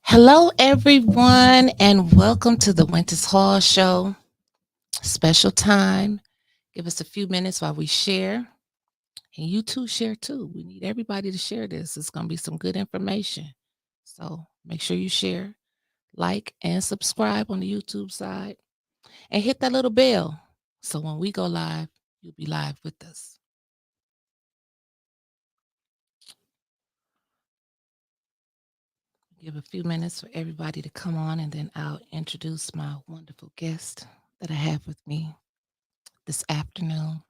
Hello, everyone, and welcome to the Wyntis Hall Show. Special time. Give us a few minutes while we share, and you too share too. We need everybody to share this. It's going to be some good information. So make sure you share, like, and subscribe on the YouTube side, and hit that little bell so when we go live, you'll be live with us. Give a few minutes for everybody to come on, and then I'll introduce my wonderful guest that I have with me this afternoon.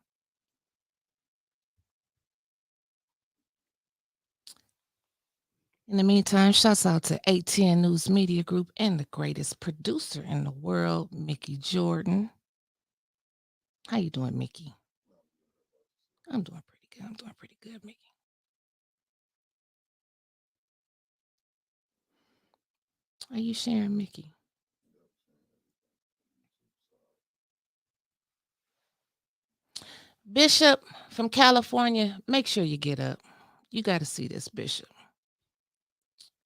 In the meantime, shouts out to 810 News Media Group and the greatest producer in the world, Mickey Jordan. How you doing, Mickey? I'm doing pretty good. Mickey. Are you sharing, Mickey? Bishop from California, make sure you get up. You got to see this, Bishop.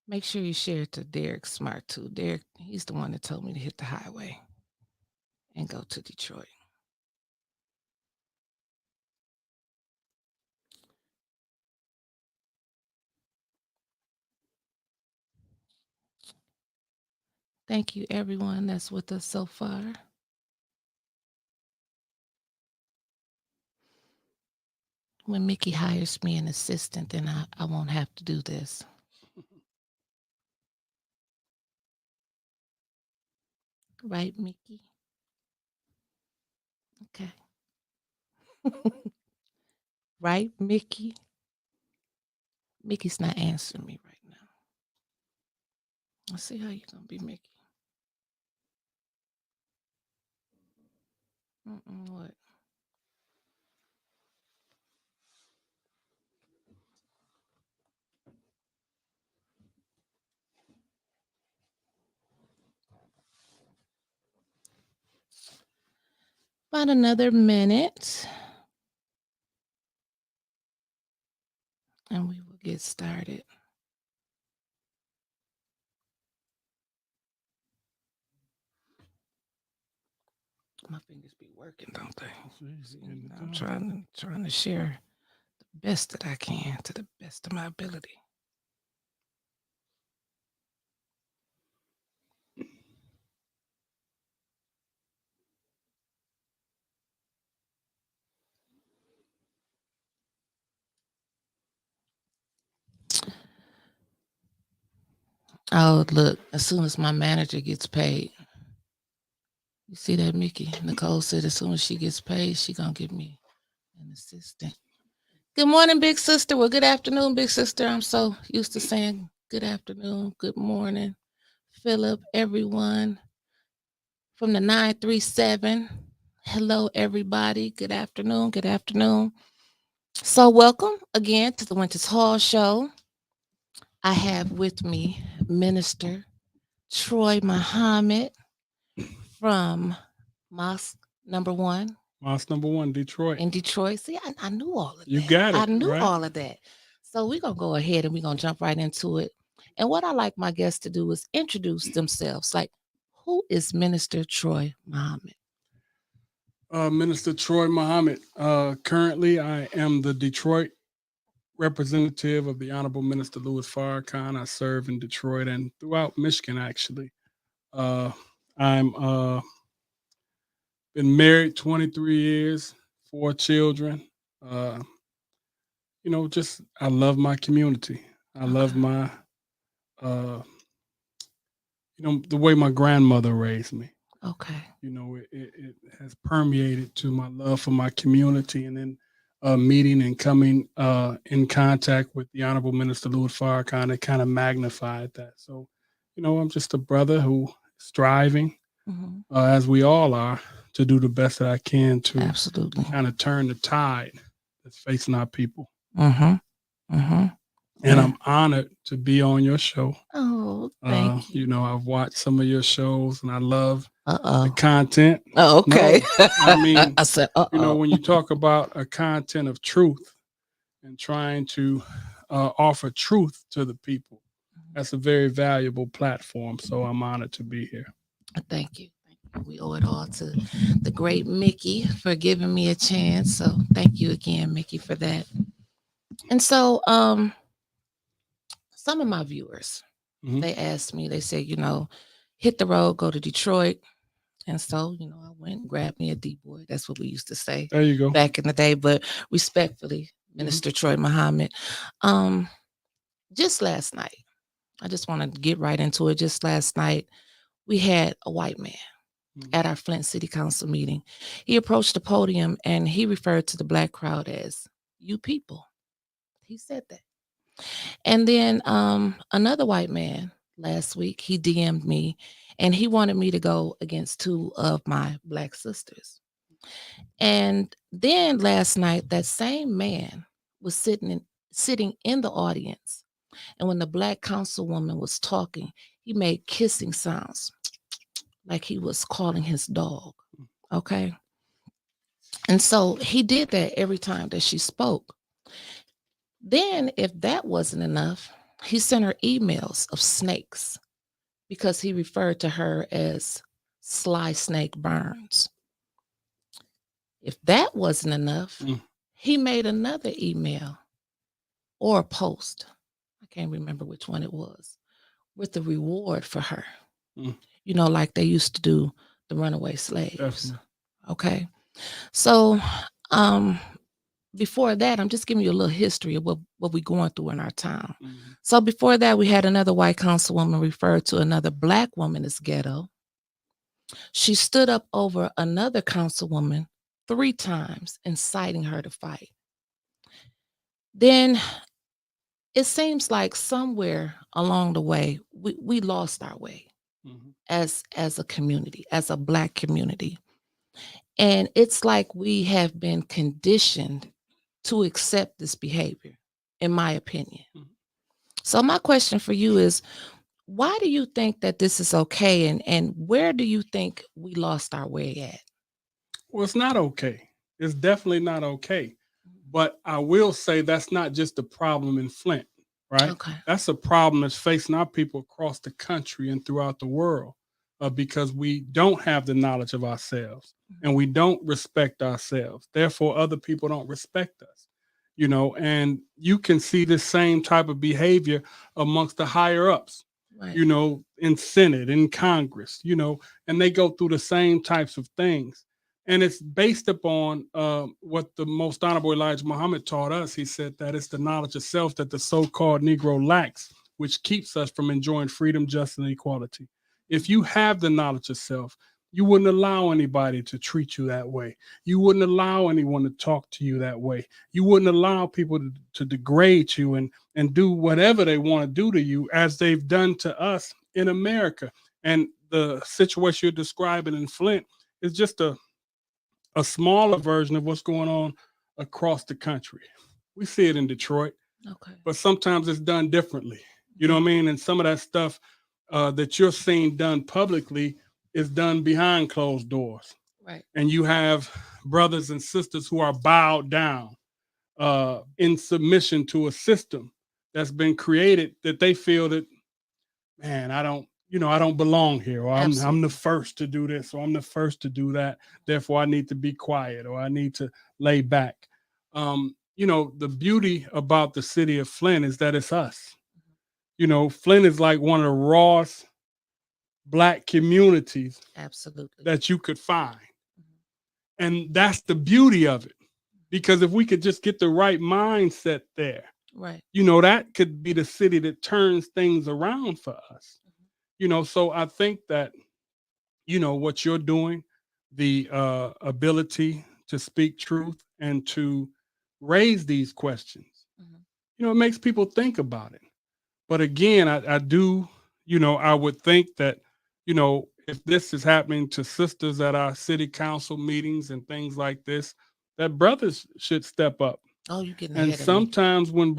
Make sure you share it to Derek Smart, too. Derek, he's the one that told me to hit the highway and go to Detroit. Thank you, everyone that's with us so far. When Mickey hires me an assistant, then I won't have to do this. Right, Mickey? Okay. Right, Mickey? Mickey's not answering me right now. Let's see how you're going to be, Mickey. What? About another minute, and we will get started. My fingers be working, don't they? I'm trying to share the best that I can to the best of my ability. Oh, look, as soon as my manager gets paid, you see that, Mickey? Nicole said as soon as she gets paid, she going to give me an assistant. Good morning, big sister. Well, good afternoon, big sister. I'm so used to saying good afternoon, good morning. Philip, everyone from the 937. Hello, everybody. Good afternoon. Good afternoon. So, welcome again to the Wyntis Hall Show. I have with me Minister Troy Muhammad from Mosque Number One. Mosque number one, Detroit. In Detroit. See, I knew all of that. You got it. I knew right? all of that. So we're going to go ahead and we're going to jump right into it. And what I like my guests to do is introduce themselves. Like, who is Minister Troy Muhammad? Minister Troy Muhammad. Currently, I am the Detroit representative of the Honorable Minister Louis Farrakhan. I serve in Detroit and throughout Michigan, actually. I'm been married 23 years, 4 children. Uh, just I love my community. I love my, uh, the way my grandmother raised me. Okay. It has permeated to my love for my community, and then meeting and coming in contact with the Honorable Minister Louis Farrakhan, it kind of magnified that. So, I'm just a brother who is striving, as we all are, to do the best that I can to Absolutely. kind of turn the tide that's facing our people. And I'm honored to be on your show. Oh, thank you. I've watched some of your shows, and I love the Uh-oh. content. Oh, okay. No, I mean, I said, when you talk about a content of truth and trying to offer truth to the people, that's a very valuable platform. So I'm honored to be here. Thank you. Thank you. We owe it all to the great Mickey for giving me a chance. So thank you again, Mickey, for that. And so some of my viewers, Mhm. they asked me, they said, hit the road, go to Detroit. And so, I went and grabbed me a D boy. That's what we used to say There you go. back in the day. But respectfully, Mhm. Minister Troy Muhammad, um, just last night, I just want to get right into it. Just last night, we had a white man at our Flint City Council meeting. He approached the podium and he referred to the black crowd as "you people." He said that. And then another white man last week, he DM'd me and he wanted me to go against two of my black sisters. And then last night, that same man was sitting in the audience. And when the black councilwoman was talking, he made kissing sounds like he was calling his dog. Okay. And so he did that every time that she spoke. Then, if that wasn't enough, he sent her emails of snakes because he referred to her as Sly Snake Burns. If that wasn't enough, he made another email or a post. I can't remember which one it was, with the reward for her. Like they used to do the runaway slaves. Definitely. Okay. So before that, I'm just giving you a little history of what we're going through in our town. So before that, we had another white councilwoman refer to another black woman as ghetto. She stood up over another councilwoman 3 times, inciting her to fight. Then it seems like somewhere along the way, we lost our way as a community, as a black community. And it's like we have been conditioned to accept this behavior, in my opinion. So my question for you is, why do you think that this is okay? And where do you think we lost our way at? Well, it's not okay. It's definitely not okay. But I will say that's not just a problem in Flint, right? Okay. That's a problem that's facing our people across the country and throughout the world because we don't have the knowledge of ourselves and we don't respect ourselves. Therefore, other people don't respect us, and you can see the same type of behavior amongst the higher ups. Right. In Senate, in Congress, and they go through the same types of things. And it's based upon what the most honorable Elijah Muhammad taught us. He said that it's the knowledge of self that the so-called Negro lacks, which keeps us from enjoying freedom, justice, and equality. If you have the knowledge of self, you wouldn't allow anybody to treat you that way. You wouldn't allow anyone to talk to you that way. You wouldn't allow people to degrade you and do whatever they want to do to you as they've done to us in America. And the situation you're describing in Flint is just a smaller version of what's going on across the country. We see it in Detroit, Okay. but sometimes it's done differently. You know what I mean? And some of that stuff that you're seeing done publicly is done behind closed doors. Right. And you have brothers and sisters who are bowed down in submission to a system that's been created that they feel that, man, I don't belong here, or I'm the first to do this, or I'm the first to do that. Therefore, I need to be quiet, or I need to lay back. The beauty about the city of Flint is that it's us. Flint is like one of the rawest black communities Absolutely that you could find. And that's the beauty of it. Because if we could just get the right mindset there, right, that could be the city that turns things around for us. So I think that, what you're doing, the ability to speak truth and to raise these questions, it makes people think about it. But again, I do, I would think that, if this is happening to sisters at our city council meetings and things like this, that brothers should step up. Oh, you getting And ahead of me. sometimes when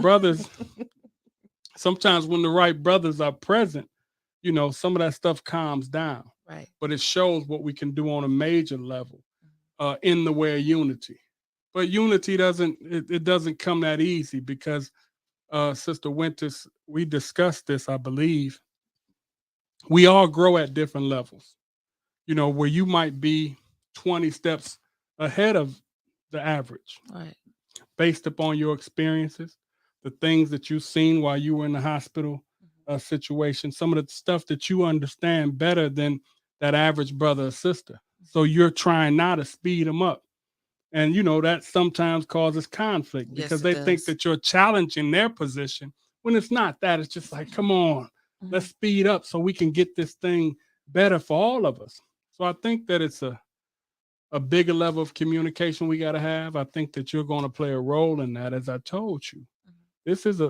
the right brothers are present, some of that stuff calms down. Right. But it shows what we can do on a major level in the way of unity. But unity doesn't come that easy because Sister Wyntis we discussed this, I believe. We all grow at different levels. Where you might be 20 steps ahead of the average Right. based upon your experiences, the things that you've seen while you were in the hospital situation, some of the stuff that you understand better than that average brother or sister. So you're trying now to speed them up. And that sometimes causes conflict because Yes, it they think does. that you're challenging their position when it's not that. It's just like, come on, let's speed up so we can get this thing better for all of us. So I think that it's a bigger level of communication we got to have. I think that you're going to play a role in that. As I told you, this is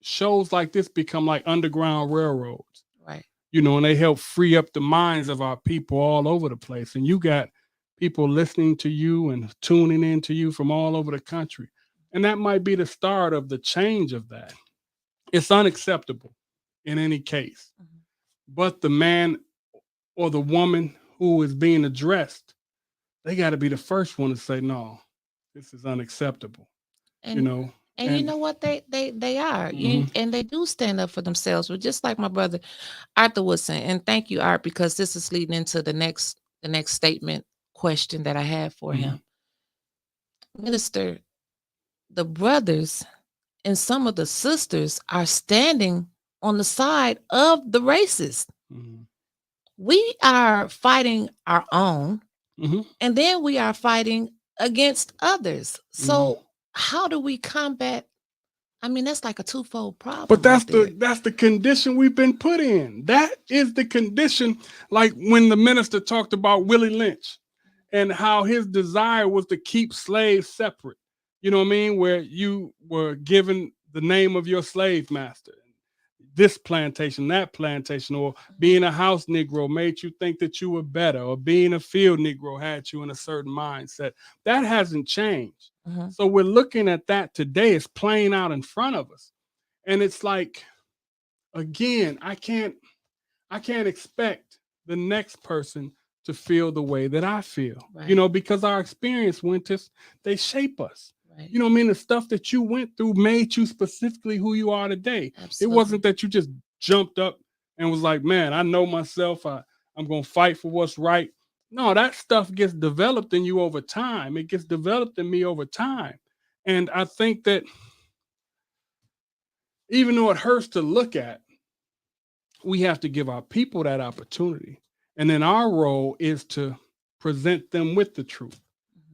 shows like this become like underground railroads, Right. and they help free up the minds of our people all over the place. And you got people listening to you and tuning in to you from all over the country. And that might be the start of the change of that. It's unacceptable in any case. But the man or the woman who is being addressed, they got to be the first one to say, no, this is unacceptable, you And know? and you And know what, they are. mhm, And they do stand up for themselves. But just like my brother Arthur Woodson, and thank you, Art, because this is leading into the next statement question that I have for mhm, him. Minister, the brothers and some of the sisters are standing on the side of the racist. mhm, We are fighting our own, mhm, and then we are fighting against others. mhm. So how do we combat? I mean, that's like a twofold But problem that's right the there. that's the condition we've been put in. That is the condition. Like when the minister talked about Willie Lynch and how his desire was to keep slaves separate. You know what I mean? Where you were given the name of your slave master, this plantation, that plantation, or being a house Negro made you think that you were better, or being a field Negro had you in a certain mindset. That hasn't changed. Mhm. So we're looking at that today. It's playing out in front of us. And it's like, again, I can't expect the next person to feel the way that I feel, Right. because our experience, Wyntis, they shape us. Right. You know what I mean? The stuff that you went through made you specifically who you are today. It Absolutely. wasn't that you just jumped up and was like, man, I know myself. I'm going to fight for what's right. No, that stuff gets developed in you over time. It gets developed in me over time. And I think that even though it hurts to look at, we have to give our people that opportunity. And then our role is to present them with the truth,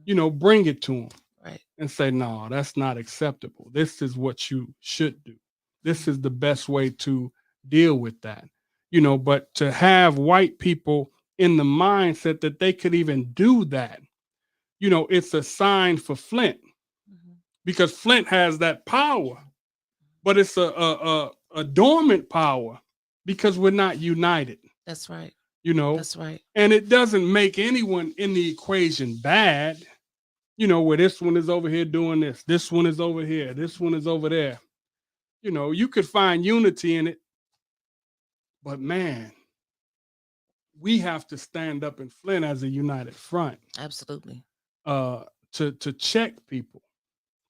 bring it to them Right. and say, no, that's not acceptable. This is what you should do. This is the best way to deal with that. But to have white people in the mindset that they could even do that, it's a sign for Flint Mhm. because Flint has that power, but it's a dormant power because we're not united, That's right. you know, That's right. and it doesn't make anyone in the equation bad, where this one is over here doing this one is over here, this one is over there. You could find unity in it, but man, we have to stand up in Flint as a united front Absolutely. uh, to check people,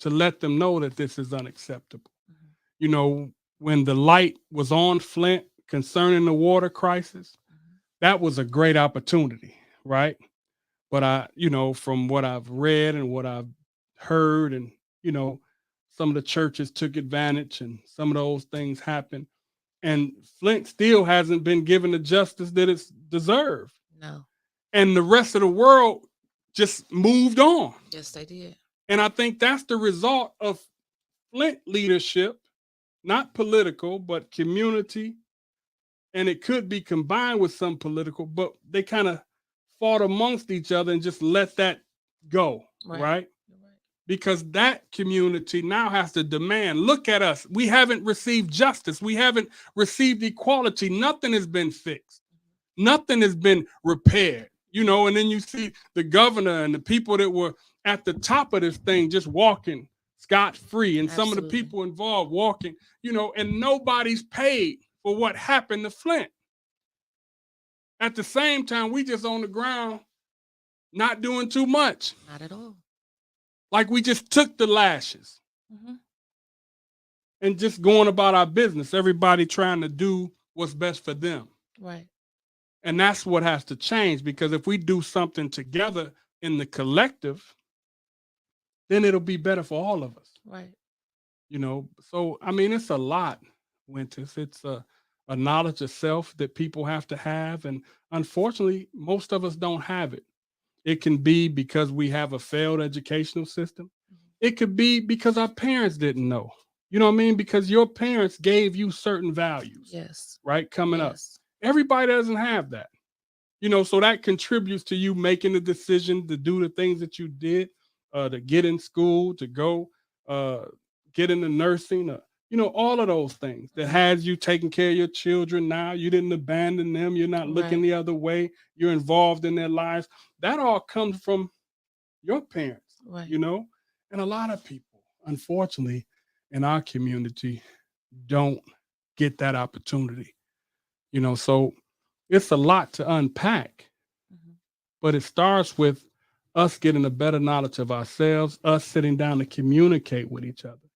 to let them know that this is unacceptable. Mhm. You know, when the light was on Flint concerning the water crisis, Mhm. that was a great opportunity, right? But from what I've read and what I've heard, and you know, some of the churches took advantage, and some of those things happened. And Flint still hasn't been given the justice that it's deserved. No. And the rest of the world just moved on. Yes, they did. And I think that's the result of Flint leadership, not political, but community. And it could be combined with some political, but they kind of fought amongst each other and just let that go, Right. right? You're right. Because that community now has to demand, look at us. We haven't received justice. We haven't received equality. Nothing has been fixed. Nothing has been repaired. And then you see the governor and the people that were at the top of this thing just walking scot free, and some of the Absolutely. people involved walking, and nobody's paid for what happened to Flint. At the same time, we just on the ground not doing too much. Not at all. Like we just took the lashes. Mhm. and just going about our business. Everybody trying to do what's best for them. Right. And that's what has to change, because if we do something together in the collective, then it'll be better for all of us. Right. So I mean, it's a lot, Wyntis. It's a knowledge of self that people have to have. And unfortunately, most of us don't have it. It can be because we have a failed educational system. It could be because our parents didn't know. You know what I mean? Because your parents gave you certain values, Yes. right? Coming up. Yes. Everybody doesn't have that. So that contributes to you making the decision to do the things that you did, to get in school, to go uh, get into nursing, all of those things that has you taking care of your children now. You didn't abandon them. You're not looking Right. the other way. You're involved in their lives. That all comes from your parents, Right. And a lot of people, unfortunately, in our community don't get that opportunity, so it's a lot to unpack, Mhm. but it starts with us getting a better knowledge of ourselves, us sitting down to communicate with each other.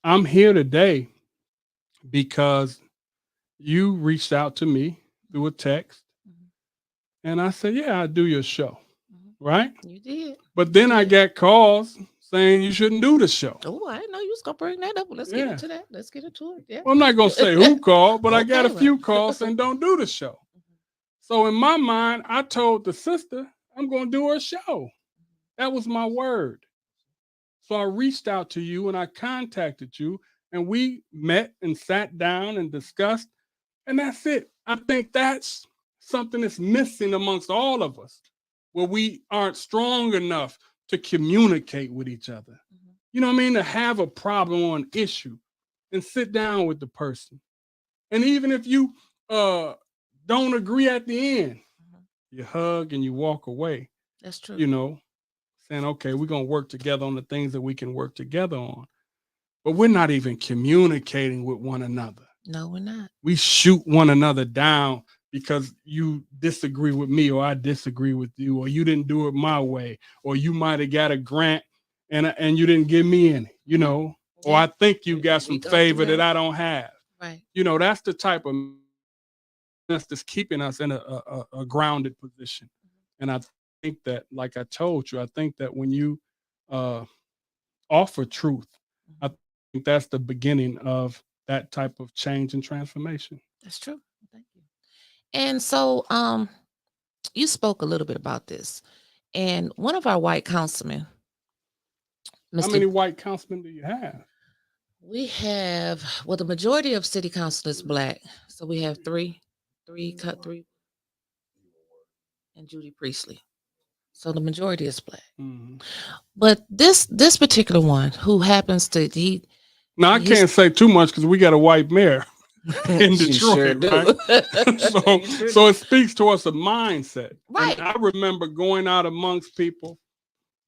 I'm here today because you reached out to me through a text, Mhm. and I said, yeah, I'll do your show, Mhm. right? You did. But You then I did. got calls saying you shouldn't do the show. Oh, I didn't know you was gonna bring that up. Let's get Yeah. into that. Let's get into it. Yeah. Well, I'm not going to say who called, but I got a Okay. Well. few calls saying don't do the show. So in my mind, I told the sister I'm going to do her show. That was my word. So I reached out to you and I contacted you, and we met and sat down and discussed, and that's it. I think that's something that's missing amongst all of us, where we aren't strong enough to communicate with each other. Mhm. You know what I mean? To have a problem or an issue and sit down with the person. And even if you uh don't agree at the end, Mhm. you hug and you walk away, That's true. you know, saying, okay, we're gonna work together on the things that we can work together on. But we're not even communicating with one another. No, we're not. We shoot one another down because you disagree with me, or I disagree with you, or you didn't do it my way, or you might have got a grant and you didn't give me any, or Yeah. I think you got We some go through favor that that. I don't have. Right. That's the type of that's keeping us in a grounded position. And I think that, like I told you, I think that when you uh, offer truth, I Mhm. think that's the beginning of that type of change and transformation. That's true. Thank you. And so, you spoke a little bit about this, and one of our white councilmen, How Mr. many white councilmen do you have? We have, well, the majority of city council is black, so we have three, and Judy Priestley. So the majority is black. Mhm. But this particular one, who happens to Now I he's can't say too much because we got a white mayor in you sure Detroit, right? do. so You sure so do. it speaks to us a mindset. And Right. I remember going out amongst people,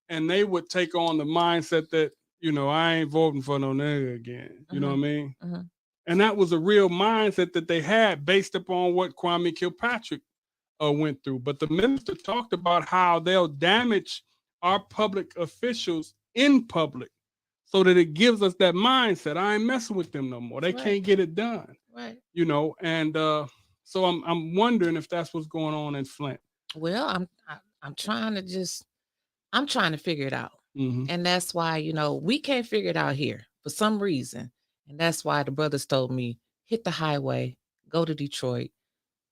and they would take on the mindset that, I ain't voting for no nigga again. You know what Uh-huh. I mean? Uh-huh. And that was a real mindset that they had based upon what Kwame Kilpatrick went through. But the minister talked about how they'll damage our public officials in public so that it gives us that mindset. I ain't messing with them no more. They Right. can't get it done. Right. And so I'm wondering if that's what's going on in Flint. Well, I'm trying to just I'm trying to figure it out. Mm-hmm. And that's why, we can't figure it out here for some reason. And that's why the brothers told me hit the highway, go to Detroit,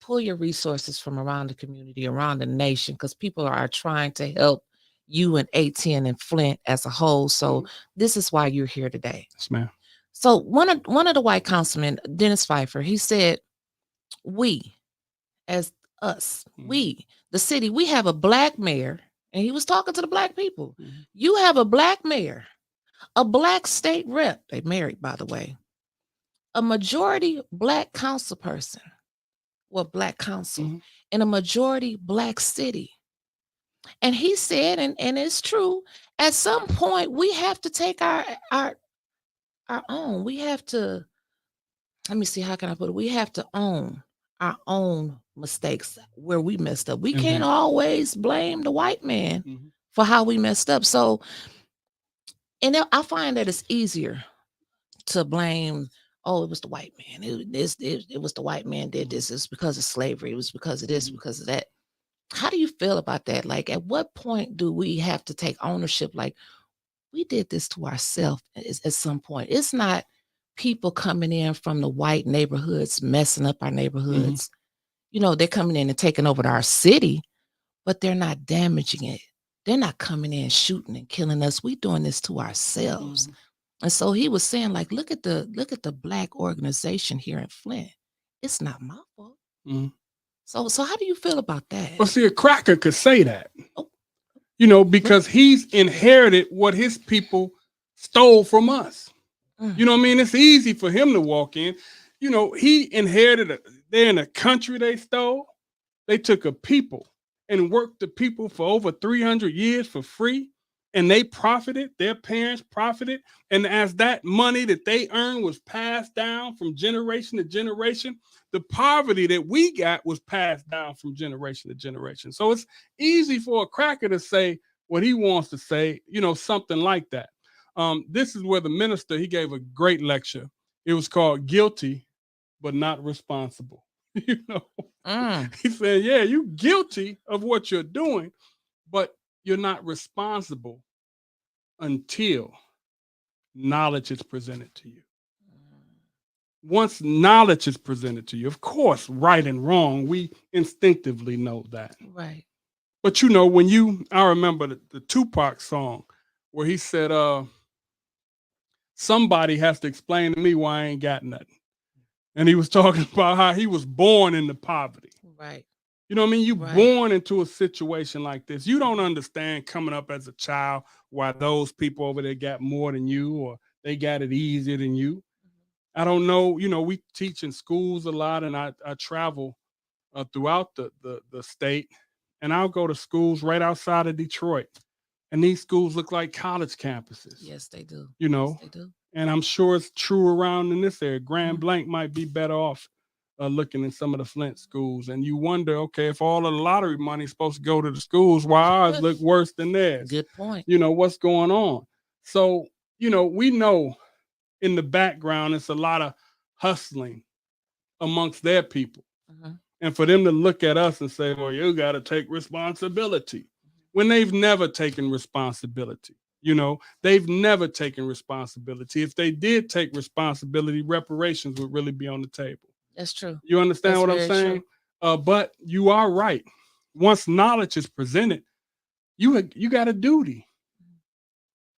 pull your resources from around the community, around the nation, because people are trying to help you and ATN and Flint as a whole. So this is why you're here today. Yes, ma'am. So one of the white councilmen, Dennis Pfeiffer, he said, we as us, we, the city, we have a black mayor, and he was talking to the black people. Mm-hmm. You have a black mayor, a black state rep, they married, by the way, a majority black council person, well, black council, in a majority black city. And he said, and it's true, at some point we have to take our own. We have to, let me see, how can I put it? We have to own our own mistakes where we messed up. We can't always blame the white man for how we messed up. So, and I find that it's easier to blame. Oh, it was the white man. It was the white man did this. It's because of slavery. It was because of this, because of that. How do you feel about that? Like, at what point do we have to take ownership? Like, we did this to ourselves at some point. It's not people coming in from the white neighborhoods messing up our neighborhoods. They're coming in and taking over our city, but they're not damaging it. They're not coming in shooting and killing us. We doing this to ourselves. And so he was saying, like, look at the Black organization here in Flint. It's not my fault. So how do you feel about that? Well, see, a cracker could say that, Oh, because he's inherited what his people stole from us. You know what I mean? It's easy for him to walk in. He inherited they're in a country they stole. They took a people and worked the people for over 300 years for free, and they profited. Their parents profited. And as that money that they earned was passed down from generation to generation, the poverty that we got was passed down from generation to generation. So it's easy for a cracker to say what he wants to say, something like that. This is where the minister, he gave a great lecture. It was called Guilty but Not Responsible. He said, yeah, you're guilty of what you're doing, but you're not responsible until knowledge is presented to you. Once knowledge is presented to you, of course, right and wrong, we instinctively know that. Right. But I remember the Tupac song where he said, somebody has to explain to me why I ain't got nothing. And he was talking about how he was born into poverty. Right. You know what I mean? Born into a situation like this. You don't understand coming up as a child why those people over there got more than you, or they got it easier than you. I don't know. We teach in schools a lot, and I travel throughout the state, and I'll go to schools right outside of Detroit. And these schools look like college campuses. Yes, they do. Yes, they do. And I'm sure it's true around in this area. Grand Blanc might be better off looking in some of the Flint schools. And you wonder, okay, if all of the lottery money is supposed to go to the schools, why ours look worse than theirs? Good point. What's going on? So, we know in the background it's a lot of hustling amongst their people. And for them to look at us and say, well, you got to take responsibility, when they've never taken responsibility. They've never taken responsibility. If they did take responsibility, reparations would really be on the table. That's true. You understand what I'm saying? But you are right. Once knowledge is presented, you got a duty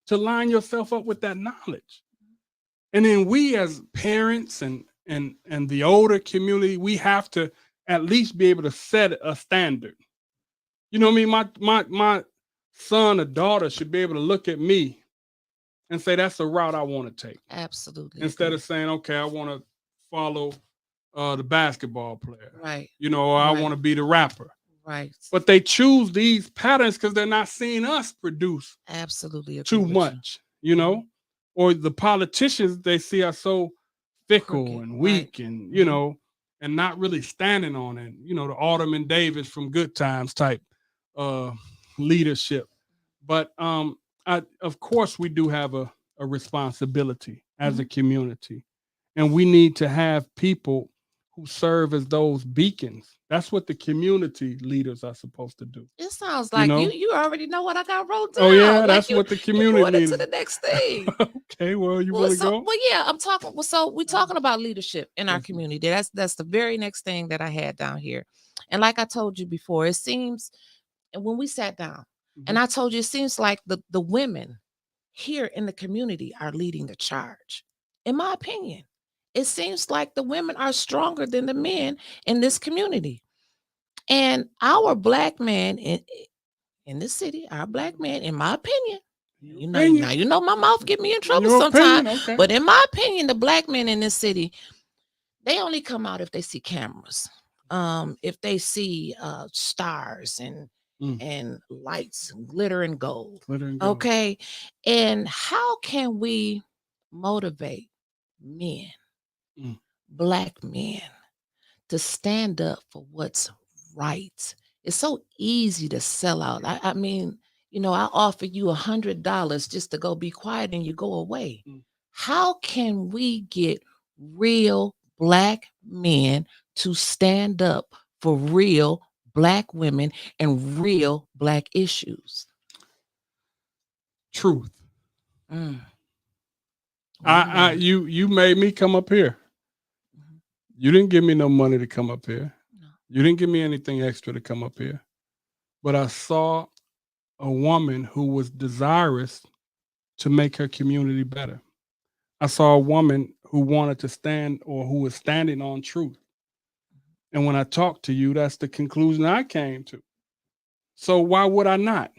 to line yourself up with that knowledge. And then we as parents and the older community, we have to at least be able to set a standard. You know what I mean? My son or daughter should be able to look at me and say, that's a route I want to take. Absolutely. Instead of saying, okay, I want to follow the basketball player. Right. Or I want to be the rapper. Right. But they choose these patterns because they're not seeing us produce absolutely too much, or the politicians they see are so fickle Crooked, and weak, right. and and not really standing on it. The Alderman Davis from Good Times type leadership. But of course we do have a responsibility as a community, and we need to have people who serve as those beacons. That's what the community leaders are supposed to do. It sounds like you already know what I got wrote down. Oh yeah, like that's what the community needs. To the next thing. Okay, well, you want to go? Well, yeah, I'm talking. Well, so we're talking about leadership in our community. That's the very next thing that I had down here. And like I told you before, it seems, and when we sat down, and I told you, it seems like the women here in the community are leading the charge. In my opinion, it seems like the women are stronger than the men in this community. And our Black men in this city, our Black men, in my opinion, now my mouth get me in trouble sometimes. Okay. But in my opinion, the Black men in this city, they only come out if they see cameras, if they see stars and lights, glitter and gold. Okay, and how can we motivate men, Black men, to stand up for what's right? It's so easy to sell out. I mean, I offer you $100 just to go be quiet and you go away. How can we get real Black men to stand up for real Black women and real Black issues? Truth. Mm. One word. You made me come up here. Mhm. You didn't give me no money to come up here. No. You didn't give me anything extra to come up here. But I saw a woman who was desirous to make her community better. I saw a woman who wanted to stand or who was standing on truth. And when I talked to you, that's the conclusion I came to. So why would I not?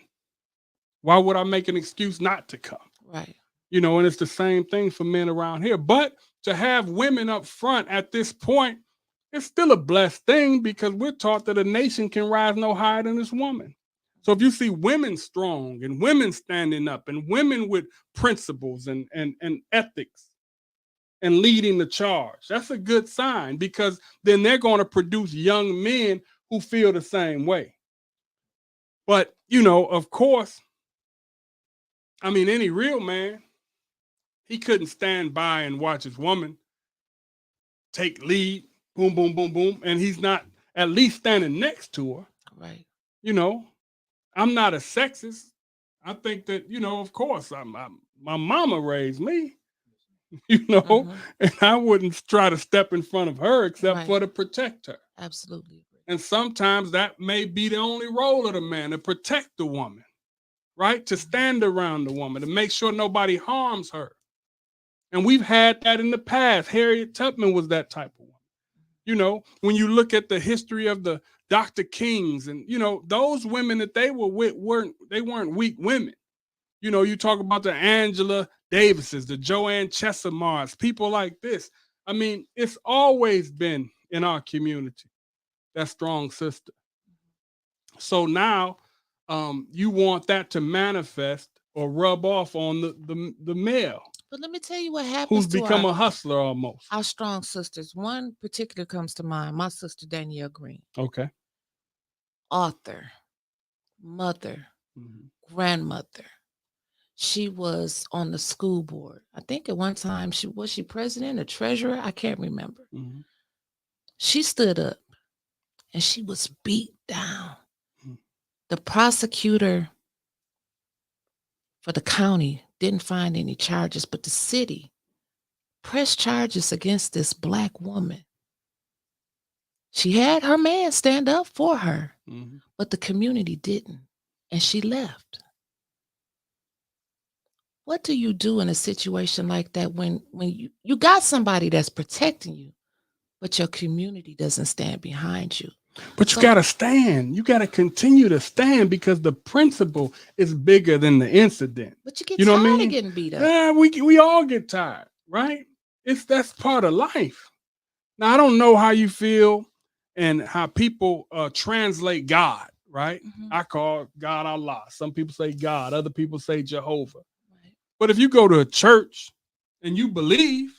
Why would I make an excuse not to come? Right. And it's the same thing for men around here. But to have women up front at this point, it's still a blessed thing because we're taught that a nation can rise no higher than this woman. So if you see women strong and women standing up and women with principles and ethics and leading the charge, that's a good sign because then they're going to produce young men who feel the same way. But, of course, any real man, he couldn't stand by and watch his woman take lead, boom, boom, boom, boom, and he's not at least standing next to her. Right. I'm not a sexist. I think that, of course, my mama raised me, Mhm. and I wouldn't try to step in front of her except Right. for to protect her. Absolutely agree. And sometimes that may be the only role of the man, to protect the woman, right? To stand around the woman, to make sure nobody harms her. And we've had that in the past. Harriet Tubman was that type of woman. When you look at the history of the Dr. Kings and, those women that they were with weren't weak women. You talk about the Angela Davises, the Joanne Chesimars, people like this. It's always been in our community, that strong sister. So now you want that to manifest or rub off on the male But let me tell you what happens who's to become a hustler almost. our strong sisters. One particular comes to mind, my sister Danielle Green. Okay. Author, mother, grandmother. She was on the school board. I think at one time she president or treasurer? I can't remember. Mm-hmm. She stood up and she was beat down. Mm-hmm. The prosecutor for the county didn't find any charges, but the city pressed charges against this Black woman. She had her man stand up for her, but the community didn't, and she left. What do you do in a situation like that when you got somebody that's protecting you, but your community doesn't stand behind you? But you got to stand. You got to continue to stand because the principle is bigger than the incident. But you get tired of getting beat up. Yeah, we all get tired, right? That's part of life. Now, I don't know how you feel and how people translate God, right? I call God Allah. Some people say God. Other people say Jehovah. Right. But if you go to a church and you believe,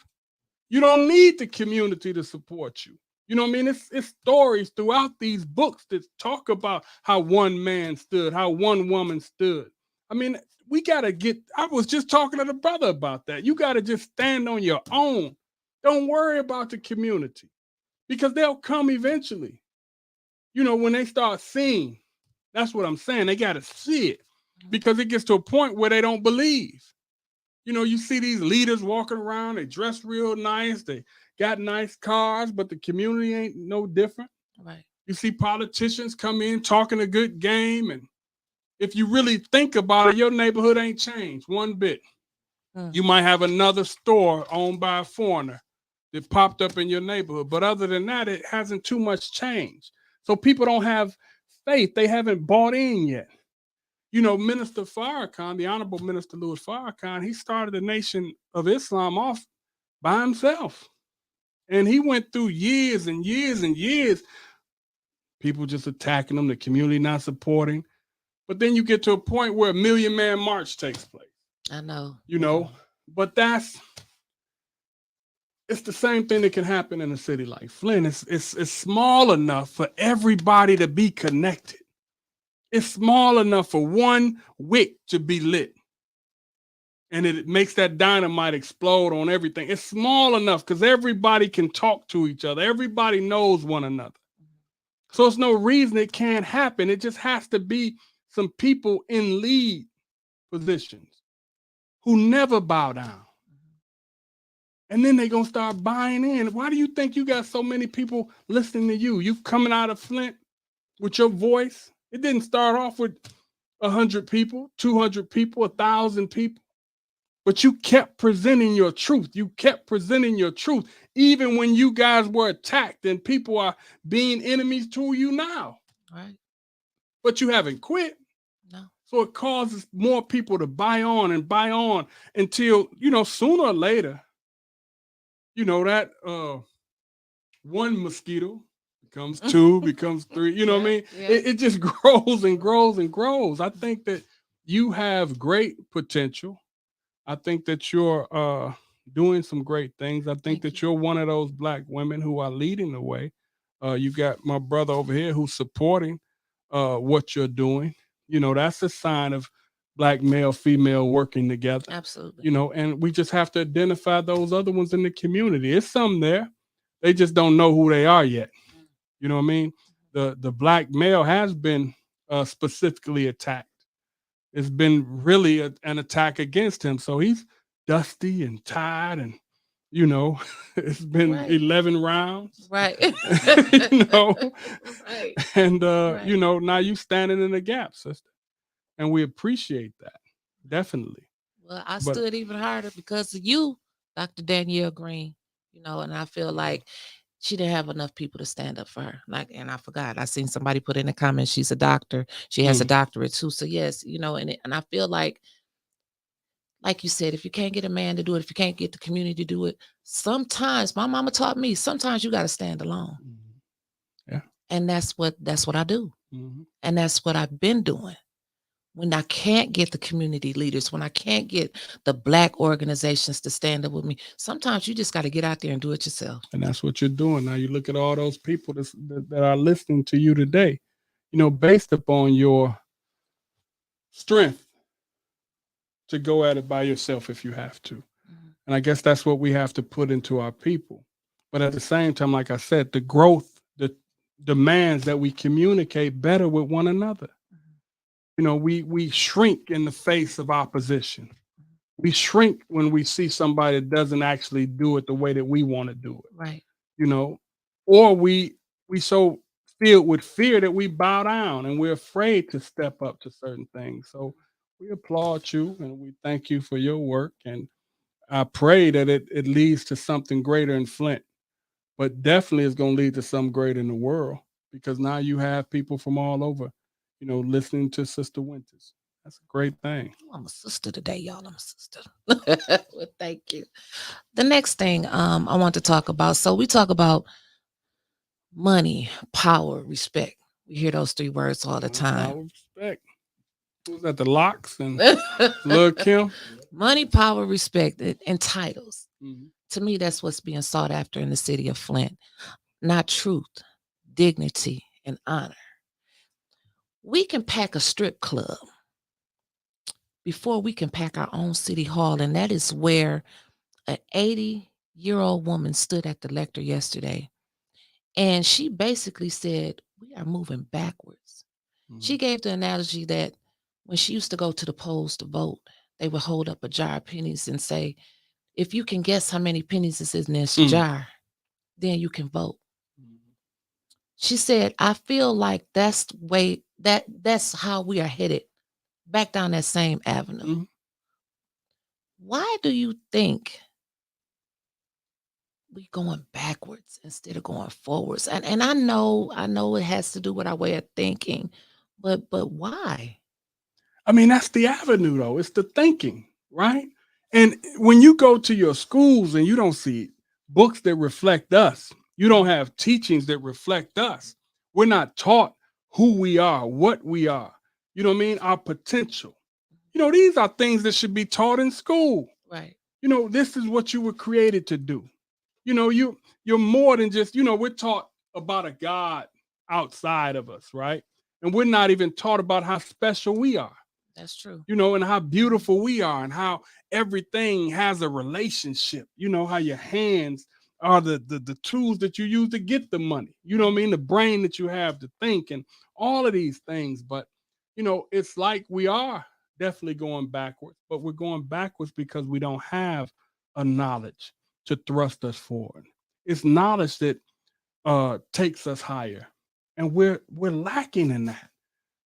you don't need the community to support you. You know what I mean? It's stories throughout these books that talk about how one man stood, how one woman stood. We got to I was just talking to the brother about that. You got to just stand on your own. Don't worry about the community because they'll come eventually. When they start seeing, that's what I'm saying. They got to see it because it gets to a point where they don't believe. You see these leaders walking around, they dress real nice, they got nice cars, but the community ain't no different. Right. You see politicians come in talking a good game, and if you really think about it, your neighborhood ain't changed one bit. You might have another store owned by a foreigner that popped up in your neighborhood, but other than that, it hasn't too much changed. So people don't have faith. They haven't bought in yet. Minister Farrakhan, the Honorable Minister Louis Farrakhan, he started the Nation of Islam off by himself. And he went through years and years and years, people just attacking him, the community not supporting. But then you get to a point where a Million Man March takes place. I know. But it's the same thing that can happen in a city like Flint. It's small enough for everybody to be connected. It's small enough for one wick to be lit. and it makes that dynamite explode on everything. It's small enough because everybody can talk to each other. Everybody knows one another. So it's no reason it can't happen. It just has to be some people in lead positions who never bow down. And then they're going to start buying in. Why do you think you got so many people listening to you? You coming out of Flint with your voice. It didn't start off with 100 people, 200 people, 1,000 people. But you kept presenting your truth. You kept presenting your truth, even when you guys were attacked and people are being enemies to you now. Right. But you haven't quit. No. So it causes more people to buy on until, sooner or later, that one mosquito becomes two, becomes three. You know what I mean? Yeah. It just grows and grows and grows. I think that you have great potential. I think that you're doing some great things. I think that you're one of those Black women who are leading the way. You got my brother over here who's supporting what you're doing. That's a sign of Black male, female working together. Absolutely. And we just have to identify those other ones in the community. It's some there. They just don't know who they are yet. You know what I mean? The Black male has been specifically attacked. It's been really an attack against him. So he's dusty and tired, and it's been Right. 11 rounds. Right. Right. And now you standing in the gap, sister. And we appreciate that. Definitely. Well, I stood even harder because of you, Dr. Danielle Green, and I feel like she didn't have enough people to stand up for her. And I forgot. I seen somebody put in the comments, she's a doctor. She has a doctorate too. So yes, and I feel like you said, if you can't get a man to do it, if you can't get the community to do it, sometimes my mama taught me, sometimes you got to stand alone. Yeah. And that's what I do. And that's what I've been doing. When I can't get the community leaders, when I can't get the Black organizations to stand up with me, sometimes you just got to get out there and do it yourself. And that's what you're doing. Now you look at all those people that are listening to you today, based upon your strength to go at it by yourself if you have to. And I guess that's what we have to put into our people. But at the same time, like I said, the growth, the demands that we communicate better with one another. We shrink in the face of opposition. We shrink when we see somebody that doesn't actually do it the way that we want to do it. Right. Or we so filled with fear that we bow down and we're afraid to step up to certain things. So we applaud you and we thank you for your work. And I pray that it leads to something greater in Flint, but definitely it's going to lead to something great in the world, because now you have people from all over, listening to Sister Wyntis. That's a great thing. I'm a sister today, y'all. I'm a sister. Well, thank you. The next thing I want to talk about. So we talk about money, power, respect. We hear those three words all the time. Power, respect. Who's that? The Locks and Lil Kim? Money, power, respect, and titles. To me, that's what's being sought after in the city of Flint. Not truth, dignity, and honor. We can pack a strip club before we can pack our own city hall. And that is where an 80-year-old woman stood at the lecture yesterday. And she basically said, we are moving backwards. She gave the analogy that when she used to go to the polls to vote, they would hold up a jar of pennies and say, if you can guess how many pennies is in this jar, then you can vote. She said, I feel like that's the way that's how we are headed back down that same avenue. Why do you think we going backwards instead of going forwards? And I know it has to do with our way of thinking, but why? I mean, that's the avenue though. It's the thinking, right? And when you go to your schools and you don't see books that reflect us, you don't have teachings that reflect us. We're not taught who we are, what we are. You know what I mean? Our potential. These are things that should be taught in school. Right. This is what you were created to do. You're more than just, we're taught about a God outside of us, right? And we're not even taught about how special we are. That's true. And how beautiful we are and how everything has a relationship. How your hands are the tools that you use to get the money. You know what I mean? The brain that you have to think and all of these things. But, it's like we are definitely going backwards, but we're going backwards because we don't have a knowledge to thrust us forward. It's knowledge that takes us higher. And we're lacking in that.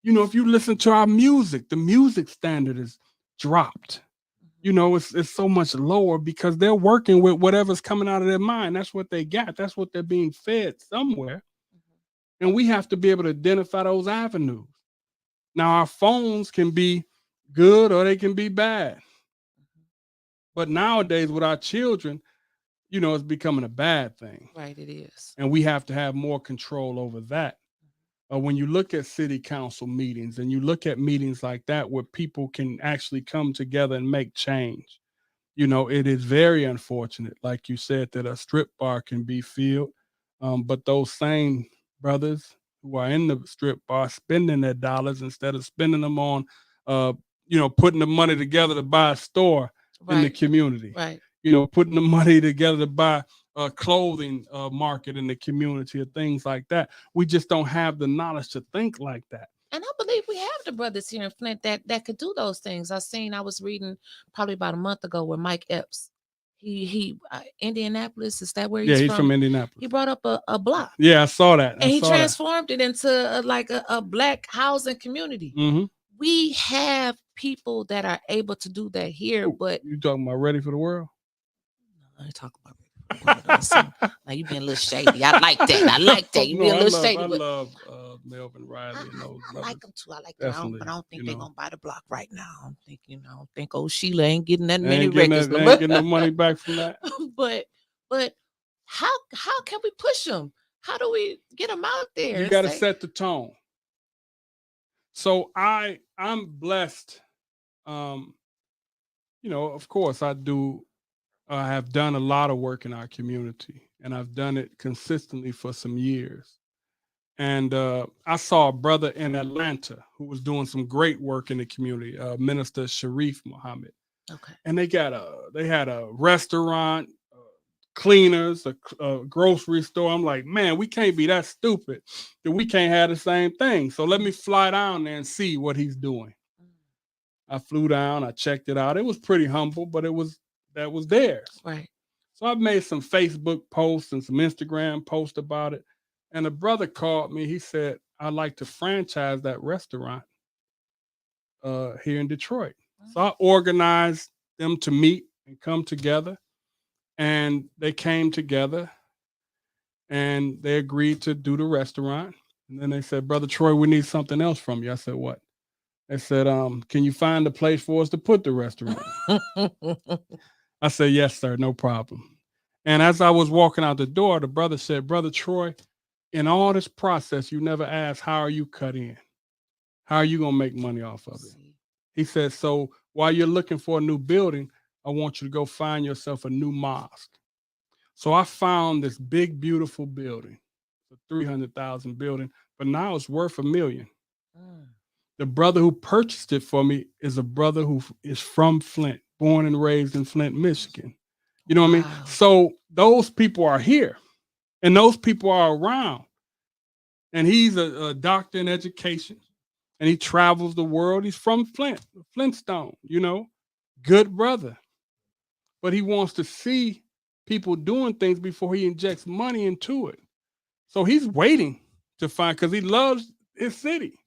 If you listen to our music, the music standard is dropped. It's so much lower because they're working with whatever's coming out of their mind. That's what they got. That's what they're being fed somewhere. And we have to be able to identify those avenues. Now, our phones can be good or they can be bad. But nowadays, with our children, it's becoming a bad thing. Right, it is. And we have to have more control over that. When you look at city council meetings and you look at meetings like that where people can actually come together and make change, it is very unfortunate, like you said, that a strip bar can be filled. But those same brothers who are in the strip bar spending their dollars instead of spending them on, putting the money together to buy a store in the community. Right. Putting the money together to buy a clothing market in the community or things like that. We just don't have the knowledge to think like that. And I believe we have the brothers here in Flint that could do those things. I was reading probably about a month ago where Mike Epps, he Indianapolis, is that where he's from? Yeah, he's from Indianapolis. He brought up a block. Yeah, I saw that. And he transformed it into a black housing community. Mm-hmm. We have people that are able to do that here, but you talking about Ready for the World? I ain't talking about now you being a little shady. I like that. You being a little shady. I love Melvin Riley and those I like them too. I like them. But I don't think they're gonna buy the block right now. I don't think old Sheila ain't getting that many records. They ain't getting no money back from that. but how can we push them? How do we get them out there? You got to set the tone. So I'm blessed. Of course I do. I have done a lot of work in our community, and I've done it consistently for some years. And I saw a brother in Atlanta who was doing some great work in the community, Minister Sharif Muhammad. Okay. And they had a restaurant, cleaners, a grocery store. I'm like, man, we can't be that stupid that we can't have the same thing. So let me fly down there and see what he's doing. I flew down, I checked it out. It was pretty humble, but that was theirs. Right. So I've made some Facebook posts and some Instagram posts about it. And a brother called me. He said, I'd like to franchise that restaurant here in Detroit. So I organized them to meet and come together. And they came together and they agreed to do the restaurant. And then they said, Brother Troy, we need something else from you. I said, what? They said, can you find a place for us to put the restaurant? I said, yes, sir, no problem. And as I was walking out the door, the brother said, Brother Troy, in all this process, you never asked, how are you cut in? How are you going to make money off of it? He said, so while you're looking for a new building, I want you to go find yourself a new mosque. So I found this big, beautiful building, a 300,000 building, but now it's worth $1 million. The brother who purchased it for me is a brother who is from Flint, born and raised in Flint, Michigan. You know what I mean? So those people are here and those people are around. And he's a doctor in education and he travels the world. He's from Flint, Flintstone, good brother. But he wants to see people doing things before he injects money into it. So he's waiting to find, because he loves his city.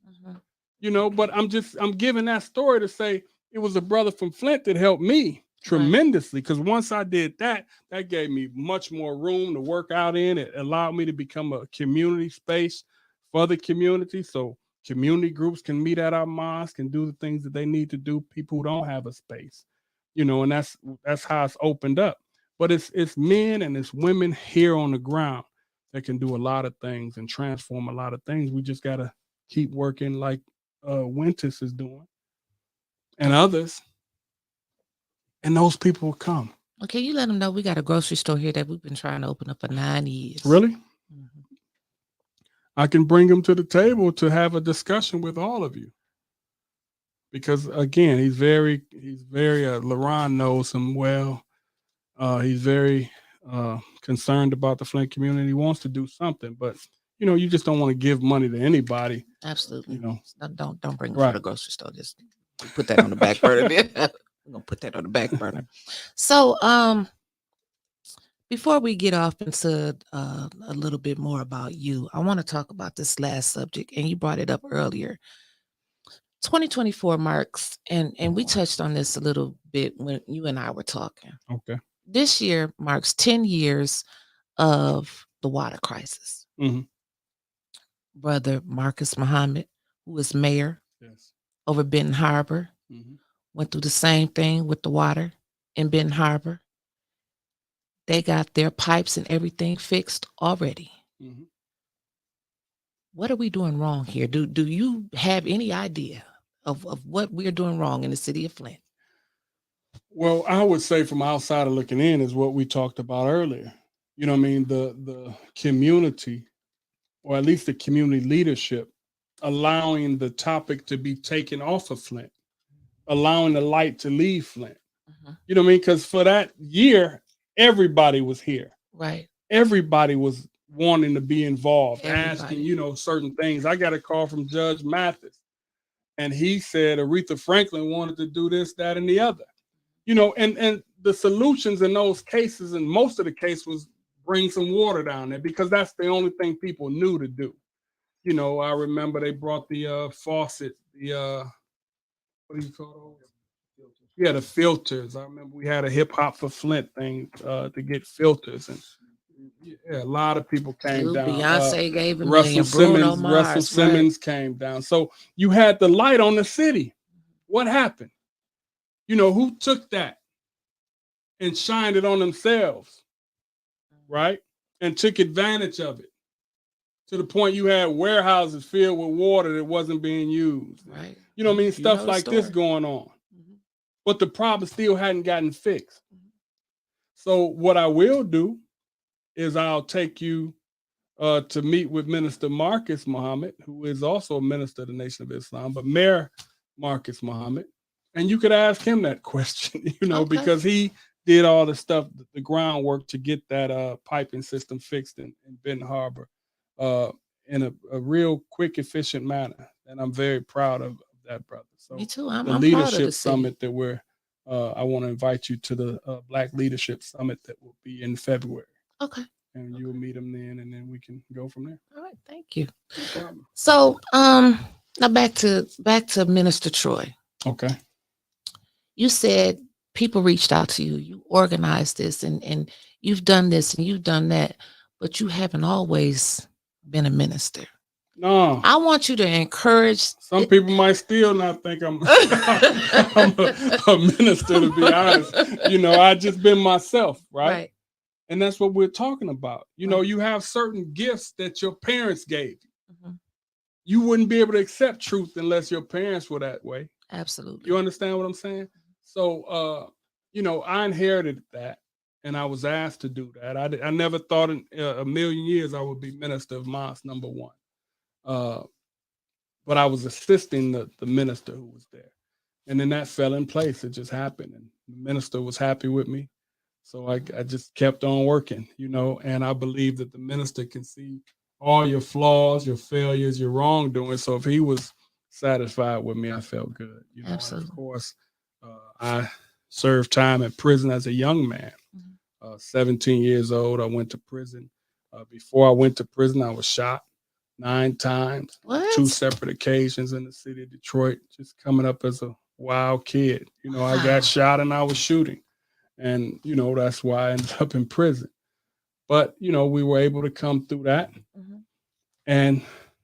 But I'm giving that story to say it was a brother from Flint that helped me tremendously, because once I did that, that gave me much more room to work out in. It allowed me to become a community space for the community. So community groups can meet at our mosque and do the things that they need to do, people who don't have a space, and that's how it's opened up. But it's men and it's women here on the ground that can do a lot of things and transform a lot of things. We just got to keep working like Wyntis is doing and others. And those people will come. Okay, you let them know we got a grocery store here that we've been trying to open up for 9 years. Really? I can bring them to the table to have a discussion with all of you. because again, he's very LaRon knows him well. He's very concerned about the Flint community. He wants to do something, but you just don't want to give money to anybody. Absolutely. You know, Don't bring them from right? the grocery store. Just put that on the back burner. We're gonna put that on the back burner. So before we get off into a little bit more about you, I want to talk about this last subject, and you brought it up earlier. 2024 marks, and we touched on this a little bit when you and I were talking. Okay. This year marks 10 years of the water crisis. Hmm. Brother Marcus Muhammad, who is mayor Yes. over Benton Harbor, Hmm. went through the same thing with the water in Benton Harbor. They got their pipes and everything fixed already. Hmm. What are we doing wrong here? Do you have any idea of what we're doing wrong in the city of Flint? Well, I would say from outside of looking in is what we talked about earlier. I mean, the community, or at least the community leadership, allowing the topic to be taken off of Flint, allowing the light to leave Flint. Mhm. You know what I mean? Because for that year, everybody was here. Right. Everybody was wanting to be involved, asking, Everybody. certain things. I got a call from Judge Mathis, and he said Aretha Franklin wanted to do this, that, and the other. And the solutions in those cases, and most of the case was bring some water down there because that's the only thing people knew to do. I remember they brought the faucet, the what do you call those? Yeah, the filters. I remember we had a hip hop for Flint thing to get filters, and yeah, a lot of people came You, down. Beyonce gave a Russell million. Bruno Simmons, Russell Mars, right? Simmons came down. So you had the light on the city. What happened? Who took that and shined it on themselves, right? And took advantage of it to the point you had warehouses filled with water that wasn't being used. Right. You know what I mean? You Stuff know the like this story. going on. Mhm. But the problem still hadn't gotten fixed. Mhm. So what I will do is I'll take you to meet with Minister Marcus Muhammad, who is also a minister of the Nation of Islam, but Mayor Marcus Muhammad. And you could ask him that question, Okay. because he did all the stuff, the groundwork to get that piping system fixed in Benton Harbor uh, in a real quick, efficient manner. And I'm very proud of that, brother. Me So too. the I'm proud of the leadership city. summit that I want to invite you to the Black Leadership Summit that will be in February. Okay. And Okay. you'll meet them then, and then we can go from there. All right. Thank you. No problem. So now back to Minister Troy. Okay. You said people reached out to you. You organized this and you've done this and you've done that, but you haven't always been a minister. No. I want you to encourage. Some people might still not think I'm, I'm a minister, to be honest. I just been myself, right? Right. And that's what we're talking about. Right. You have certain gifts that your parents gave you. Mhm. You wouldn't be able to accept truth unless your parents were that way. Absolutely. You understand what I'm saying? So, I inherited that, and I was asked to do that. I never thought in a million years I would be minister of mosque number one. But I was assisting the minister who was there. And then that fell in place. It just happened. And the minister was happy with me. So I just kept on working, and I believe that the minister can see all your flaws, your failures, your wrongdoing. So if he was satisfied with me, I felt good, Absolutely. And of course, I served time in prison as a young man, 17 years old. I went to prison. Before I went to prison, I was shot 9 times, What? 2 separate occasions in the city of Detroit, just coming up as a wild kid. I Wow. got shot and I was shooting. And, that's why I ended up in prison. But, we were able to come through that Mhm. and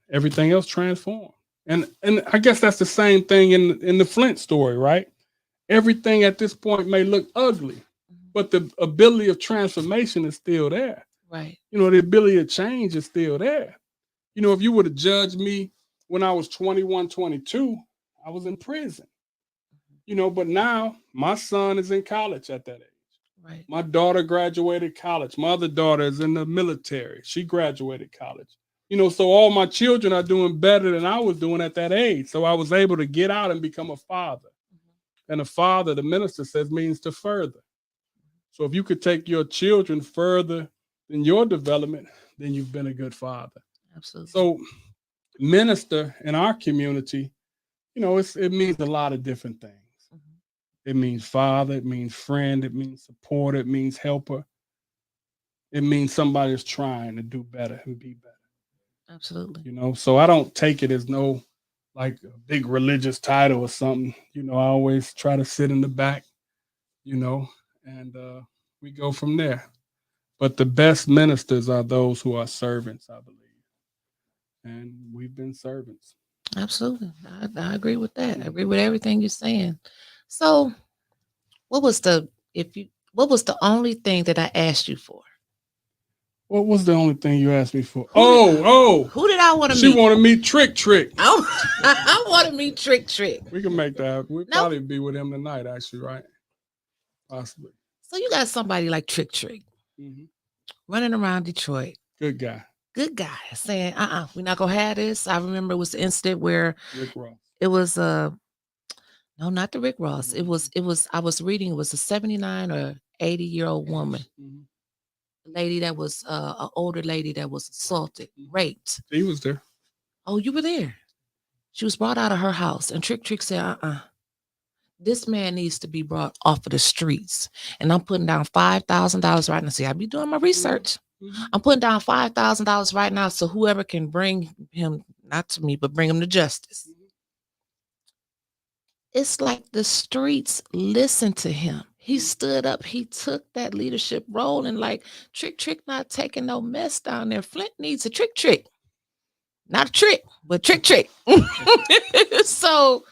everything else transformed. And I guess that's the same thing in the Flint story, right? Everything at this point may look ugly, Mhm. but the ability of transformation is still there. Right. The ability of change is still there. If you were to judge me when I was 21, 22, I was in prison. But now my son is in college at that age. Right. My daughter graduated college. My other daughter is in the military. She graduated college. So all my children are doing better than I was doing at that age. So I was able to get out and become a father. And a father, the minister says, means to further. So if you could take your children further in your development, then you've been a good father. Absolutely. So minister in our community, it means a lot of different things. It means father, it means friend, it means supporter, it means helper. It means somebody is trying to do better and be better. Absolutely. So I don't take it as no like a big religious title or something. I always try to sit in the back, and we go from there. But the best ministers are those who are servants, I believe. And we've been servants. Absolutely. I agree with that. I agree with everything you're saying. So what was the only thing that I asked you for? What was the only thing you asked me for? Who did I want to meet? She wanted to meet Trick. I want to meet Trick. We can make that. We'll probably be with him tonight, actually, right? Possibly. So you got somebody like Trick running around Detroit. Good guy. Saying, we're not gonna have this. I remember it was the incident where Rick Ross. It was no, not the Rick Ross. It was I was reading, it was a 79 or 80-year-old woman. Lady that was an older lady that was assaulted, raped. He was there. Oh, you were there. She was brought out of her house, and Trick said, this man needs to be brought off of the streets. And I'm putting down $5,000 right now. See, I be doing my research. I'm putting down $5,000 right now, so whoever can bring him, not to me, but bring him to justice. It's like the streets listened to him. He stood up. He took that leadership role, and like Trick not taking no mess down there. Flint needs a Trick. Not a trick, but Trick. So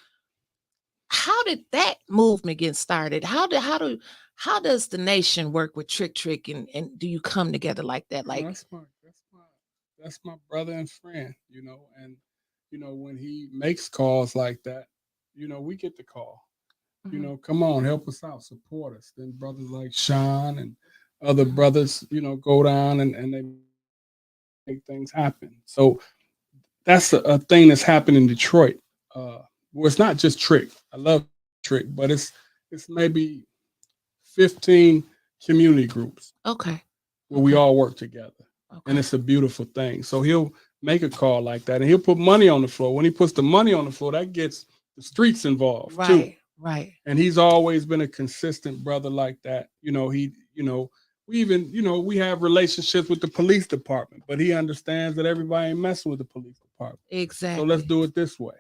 how did that movement get started? How does the nation work with Trick and do you come together like that? Like that's my brother and friend, and when he makes calls like that, we get the call. Come on, help us out, support us. Then brothers like Sean and other brothers, go down and they make things happen. So that's a thing that's happened in Detroit. Well, it's not just Trick. I love Trick, but it's maybe 15 community groups. Okay. Where we all work together. Okay. And it's a beautiful thing. So he'll make a call like that and he'll put money on the floor. When he puts the money on the floor, that gets the streets involved too. Right. And he's always been a consistent brother like that. We have relationships with the police department, but he understands that everybody ain't messing with the police department. Exactly. So let's do it this way.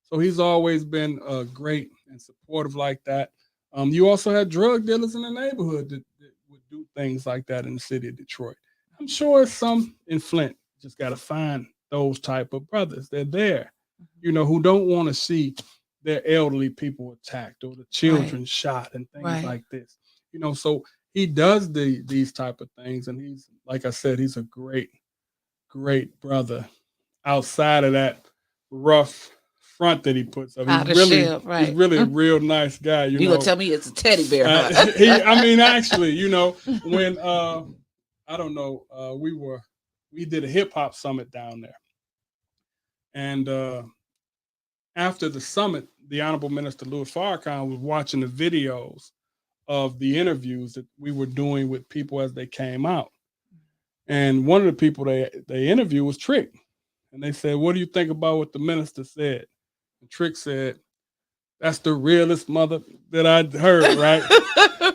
So he's always been great and supportive like that. You also had drug dealers in the neighborhood that would do things like that in the city of Detroit. I'm sure some in Flint. Just got to find those type of brothers. They're there, who don't want to see their elderly people attacked or the children shot and things like this. So he does these type of things. And he's, like I said, he's a great, great brother outside of that rough front that he puts up. He's really a real nice guy. You gonna tell me it's a teddy bear? Actually, when I don't know, we did a hip hop summit down there, and after the summit, the Honorable Minister Louis Farrakhan was watching the videos of the interviews that we were doing with people as they came out, and one of the people they interviewed was Trick, and they said, "What do you think about what the minister said?" And Trick said, "That's the realest mother that I'd heard," right?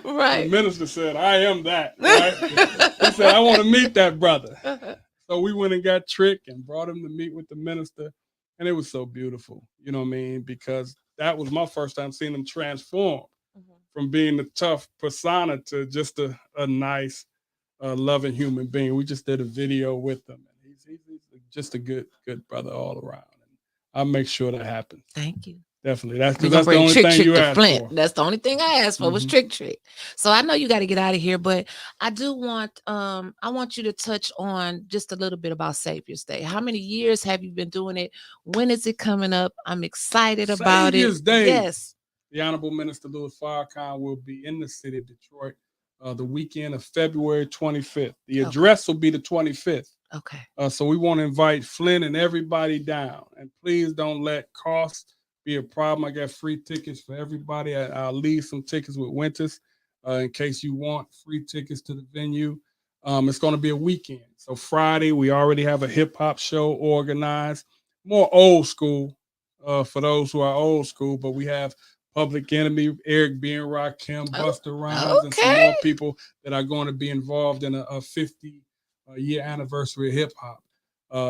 Right. The minister said, "I am that," right? He said, "I want to meet that brother." So we went and got Trick and brought him to meet with the minister. And it was so beautiful, you know what I mean? Because that was my first time seeing him transform from being a tough persona to just a nice, loving human being. We just did a video with him. And he's just a good brother all around. I'll make sure that happens. Thank you. Definitely. That's the only thing you asked for. That's the only thing I asked for was Trick. So I know you got to get out of here, but I do want I want you to touch on just a little bit about Savior's Day. How many years have you been doing it? When is it coming up? I'm excited about Savior's it. Day. Yes. The Honorable Minister Louis Farrakhan will be in the city of Detroit the weekend of February 25th. The Okay. address will be the 25th. Okay. So we want to invite Flint and everybody down. And please don't let cost be a problem. I got free tickets for everybody. I'll leave some tickets with Wyntis in case you want free tickets to the venue. It's going to be a weekend. So Friday, we already have a hip hop show organized, more old school for those who are old school, but we have Public Enemy, Eric B. and Rakim, Buster Rhymes, and some more Okay. people that are going to be involved in a 50 year anniversary of hip hop.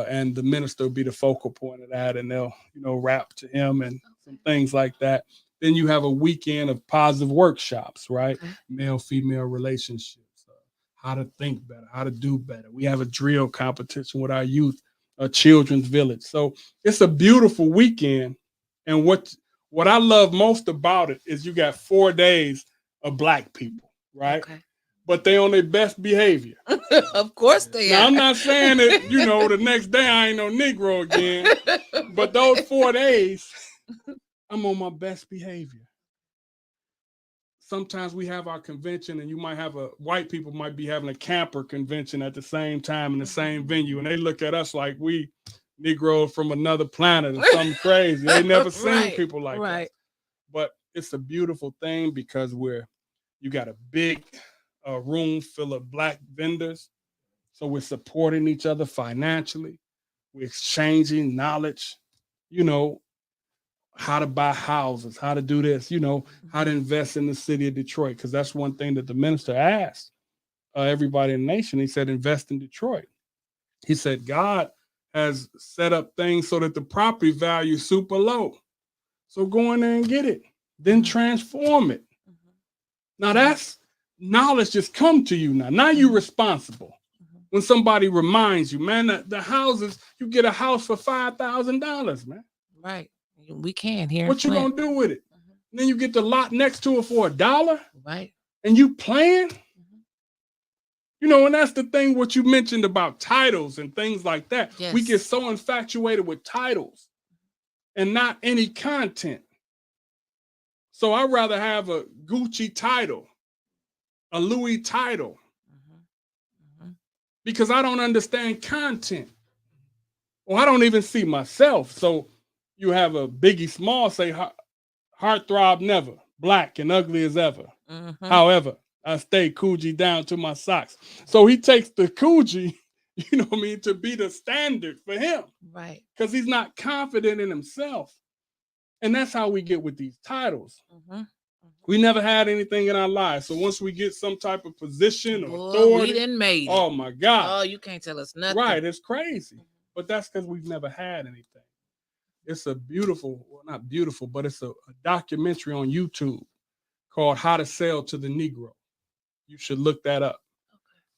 And the minister will be the focal point of that, and they'll, rap to him and some things like that. Then you have a weekend of positive workshops, right? Okay. Male female relationships, how to think better, how to do better. We have a drill competition with our youth, a children's village. So it's a beautiful weekend. And what I love most about it is you got 4 days of black people, right? Okay. But they on their best behavior. Of course they Now are. I'm not saying that, the next day I ain't no Negro again, but those 4 days, I'm on my best behavior. Sometimes we have our convention and you might have white people might be having a camper convention at the same time in the same venue. And they look at us like we Negroes from another planet or something crazy. They never seen Right, people like right. us. But it's a beautiful thing because you got a big room full of black vendors. So we're supporting each other financially. We're exchanging knowledge, you know, how to buy houses, how to do this, how to invest in the city of Detroit. Because that's one thing that the minister asked everybody in the nation. He said, invest in Detroit. He said, God has set up things so that the property value is super low. So go in there and get it, then transform it. Now that's knowledge just come to you now. Now you're responsible. When somebody reminds you, man, the houses, you get a house for $5,000, man. Right. We can here. What you gonna do with it? And then you get the lot next to it for $1. Right. And you playing? And that's the thing what you mentioned about titles and things like that. Yes. We get so infatuated with titles and not any content. So I'd rather have a Gucci title, a Louis title, because I don't understand content. Or I don't even see myself. So you have a Biggie Small say, heartthrob never, black and ugly as ever. However, I stay Coogee down to my socks. So he takes the Coogee, to be the standard for him. Right. Because he's not confident in himself. And that's how we get with these titles. We never had anything in our lives. So once we get some type of position or authority, we didn't made it. Oh my God. Oh, you can't tell us nothing. Right, it's crazy. But that's because we've never had anything. It's a beautiful, well, not beautiful, but it's a documentary on YouTube called How to Sell to the Negro. You should look that up.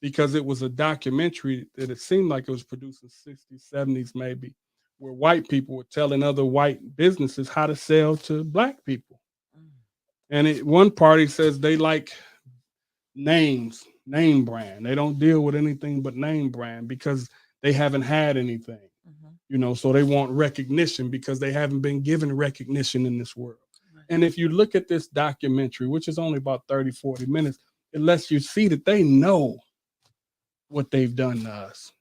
Because it was a documentary that it seemed like it was produced in the 60s, 70s maybe, where white people were telling other white businesses how to sell to black people. And one party says they like names, name brand. They don't deal with anything but name brand because they haven't had anything, so they want recognition because they haven't been given recognition in this world. Right. And if you look at this documentary, which is only about 30, 40 minutes, it lets you see that they know what they've done to us.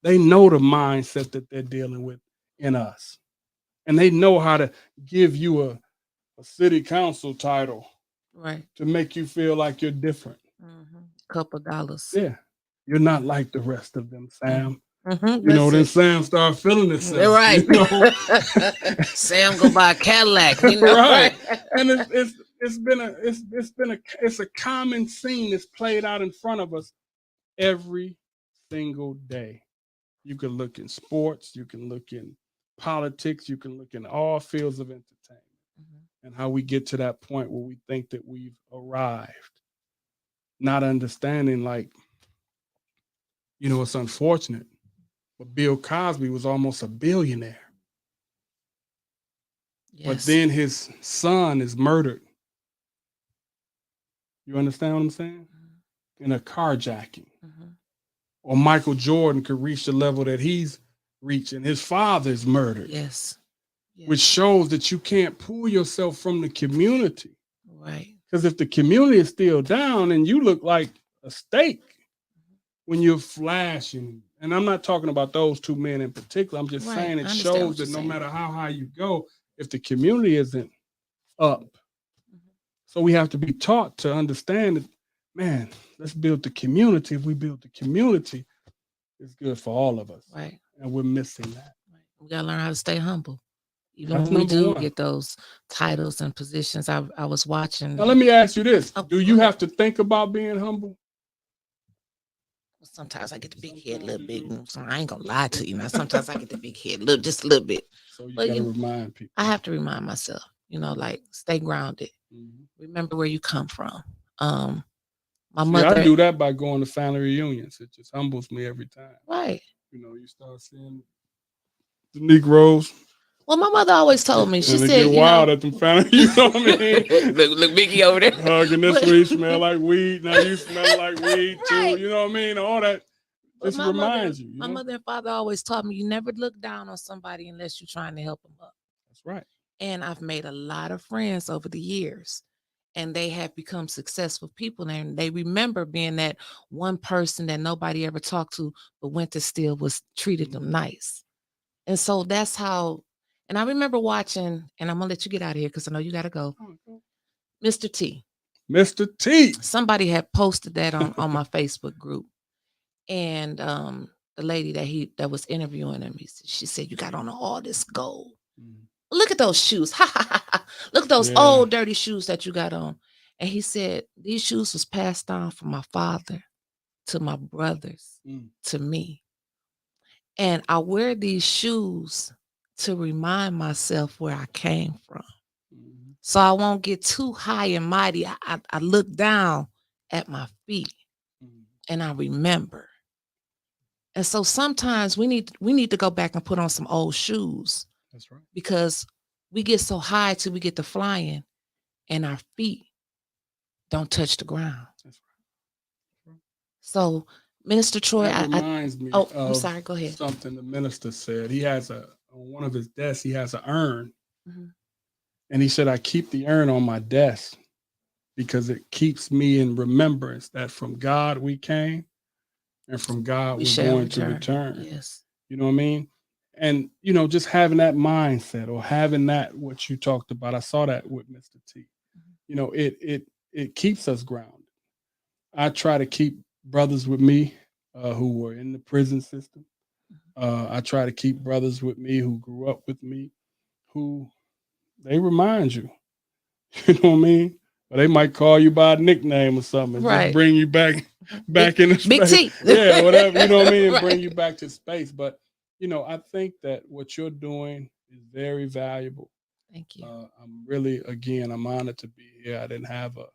They know the mindset that they're dealing with in us. And they know how to give you a city council title, right, to make you feel like you're different. Couple dollars. Yeah. You're not like the rest of them, Sam. Then Then Sam start feeling himself. Right. Sam go buy a Cadillac. Right. And it's a common scene that's played out in front of us every single day. You can look in sports, you can look in politics, you can look in all fields of entertainment. And how we get to that point where we think that we've arrived, not understanding, it's unfortunate, but Bill Cosby was almost a billionaire. Yes. But then his son is murdered. You understand what I'm saying? In a carjacking. Or Michael Jordan could reach the level that he's reaching. His father's murdered. Yes. Which shows that you can't pull yourself from the community. Right. Because if the community is still down and you look like a steak when you're flashing, and I'm not talking about those two men in particular, I'm just Right. saying I it understand shows what you're that no saying. matter how high you go, if the community isn't up, Mhm. so we have to be taught to understand that, man, let's build the community. If we build the community, it's good for all of us. Right. And we're missing that. Right. We gotta learn how to stay humble. Even That's when we number do one. get those titles and positions. I was Now, watching. let me ask you this. Oh, Do go you ahead. have to think about being humble? Sometimes I get the big head a Sometimes little you bit. do. So I ain't gonna lie to you. Now sometimes I get the big head, little, just a little bit. So you But got to remind people. I have to remind myself, like stay grounded. Mhm. Remember where you come from. Um, my See, I mother, do that by going to family reunions. It just humbles me every time. right. You start seeing the Negroes, Well, my mother always told me. She and they get said, wild at them family. You know what I mean? look, Mickey over there. Hugging this But weed smell like weed. Now you smell like weed too. right. You know what I mean? All that But just reminds you. my mother and father always taught me you never look down on somebody unless you're trying to help them up. That's right. And I've made a lot of friends over the years, and they have become successful people. And they remember being that one person that nobody ever talked to, but Wyntis still was treated them nice. And so that's how. And I remember watching, and I'm gonna let you get out of here because I know you gotta go. Mr. T. Mr. T. Somebody had posted that on my Facebook group, and the lady that was interviewing him, she said, "You got on all this gold. Look at those shoes. Look at those old dirty shoes that you got on." And he said, "These shoes was passed down from my father to my brothers to me. And I wear these shoes to remind myself where I came from. So I won't get too high and mighty. I look down at my feet and I remember." And so sometimes we need to go back and put on some old shoes. That's right. Because we get so high till we get to flying and our feet don't touch the ground. That's right. So Minister Troy, that reminds me I'm of sorry, go ahead. something the minister said. He has on one of his desks, he has an urn. Mm-hmm. And he said, I keep the urn on my desk because it keeps me in remembrance that from God we came and from God we're going to return. Yes. You know what I mean? And, just having that mindset or having that, what you talked about, I saw that with Mr. T. It keeps us grounded. I try to keep brothers with me who were in the prison system. I try to keep brothers with me who grew up with me, who they remind you, you know what I mean? Or they might call you by a nickname or something, and just bring you back in the space. Big T. Yeah, whatever, you know what I mean? And Right. bring you back to space. But, I think that what you're doing is very valuable. Thank you. I'm honored to be here. I didn't have a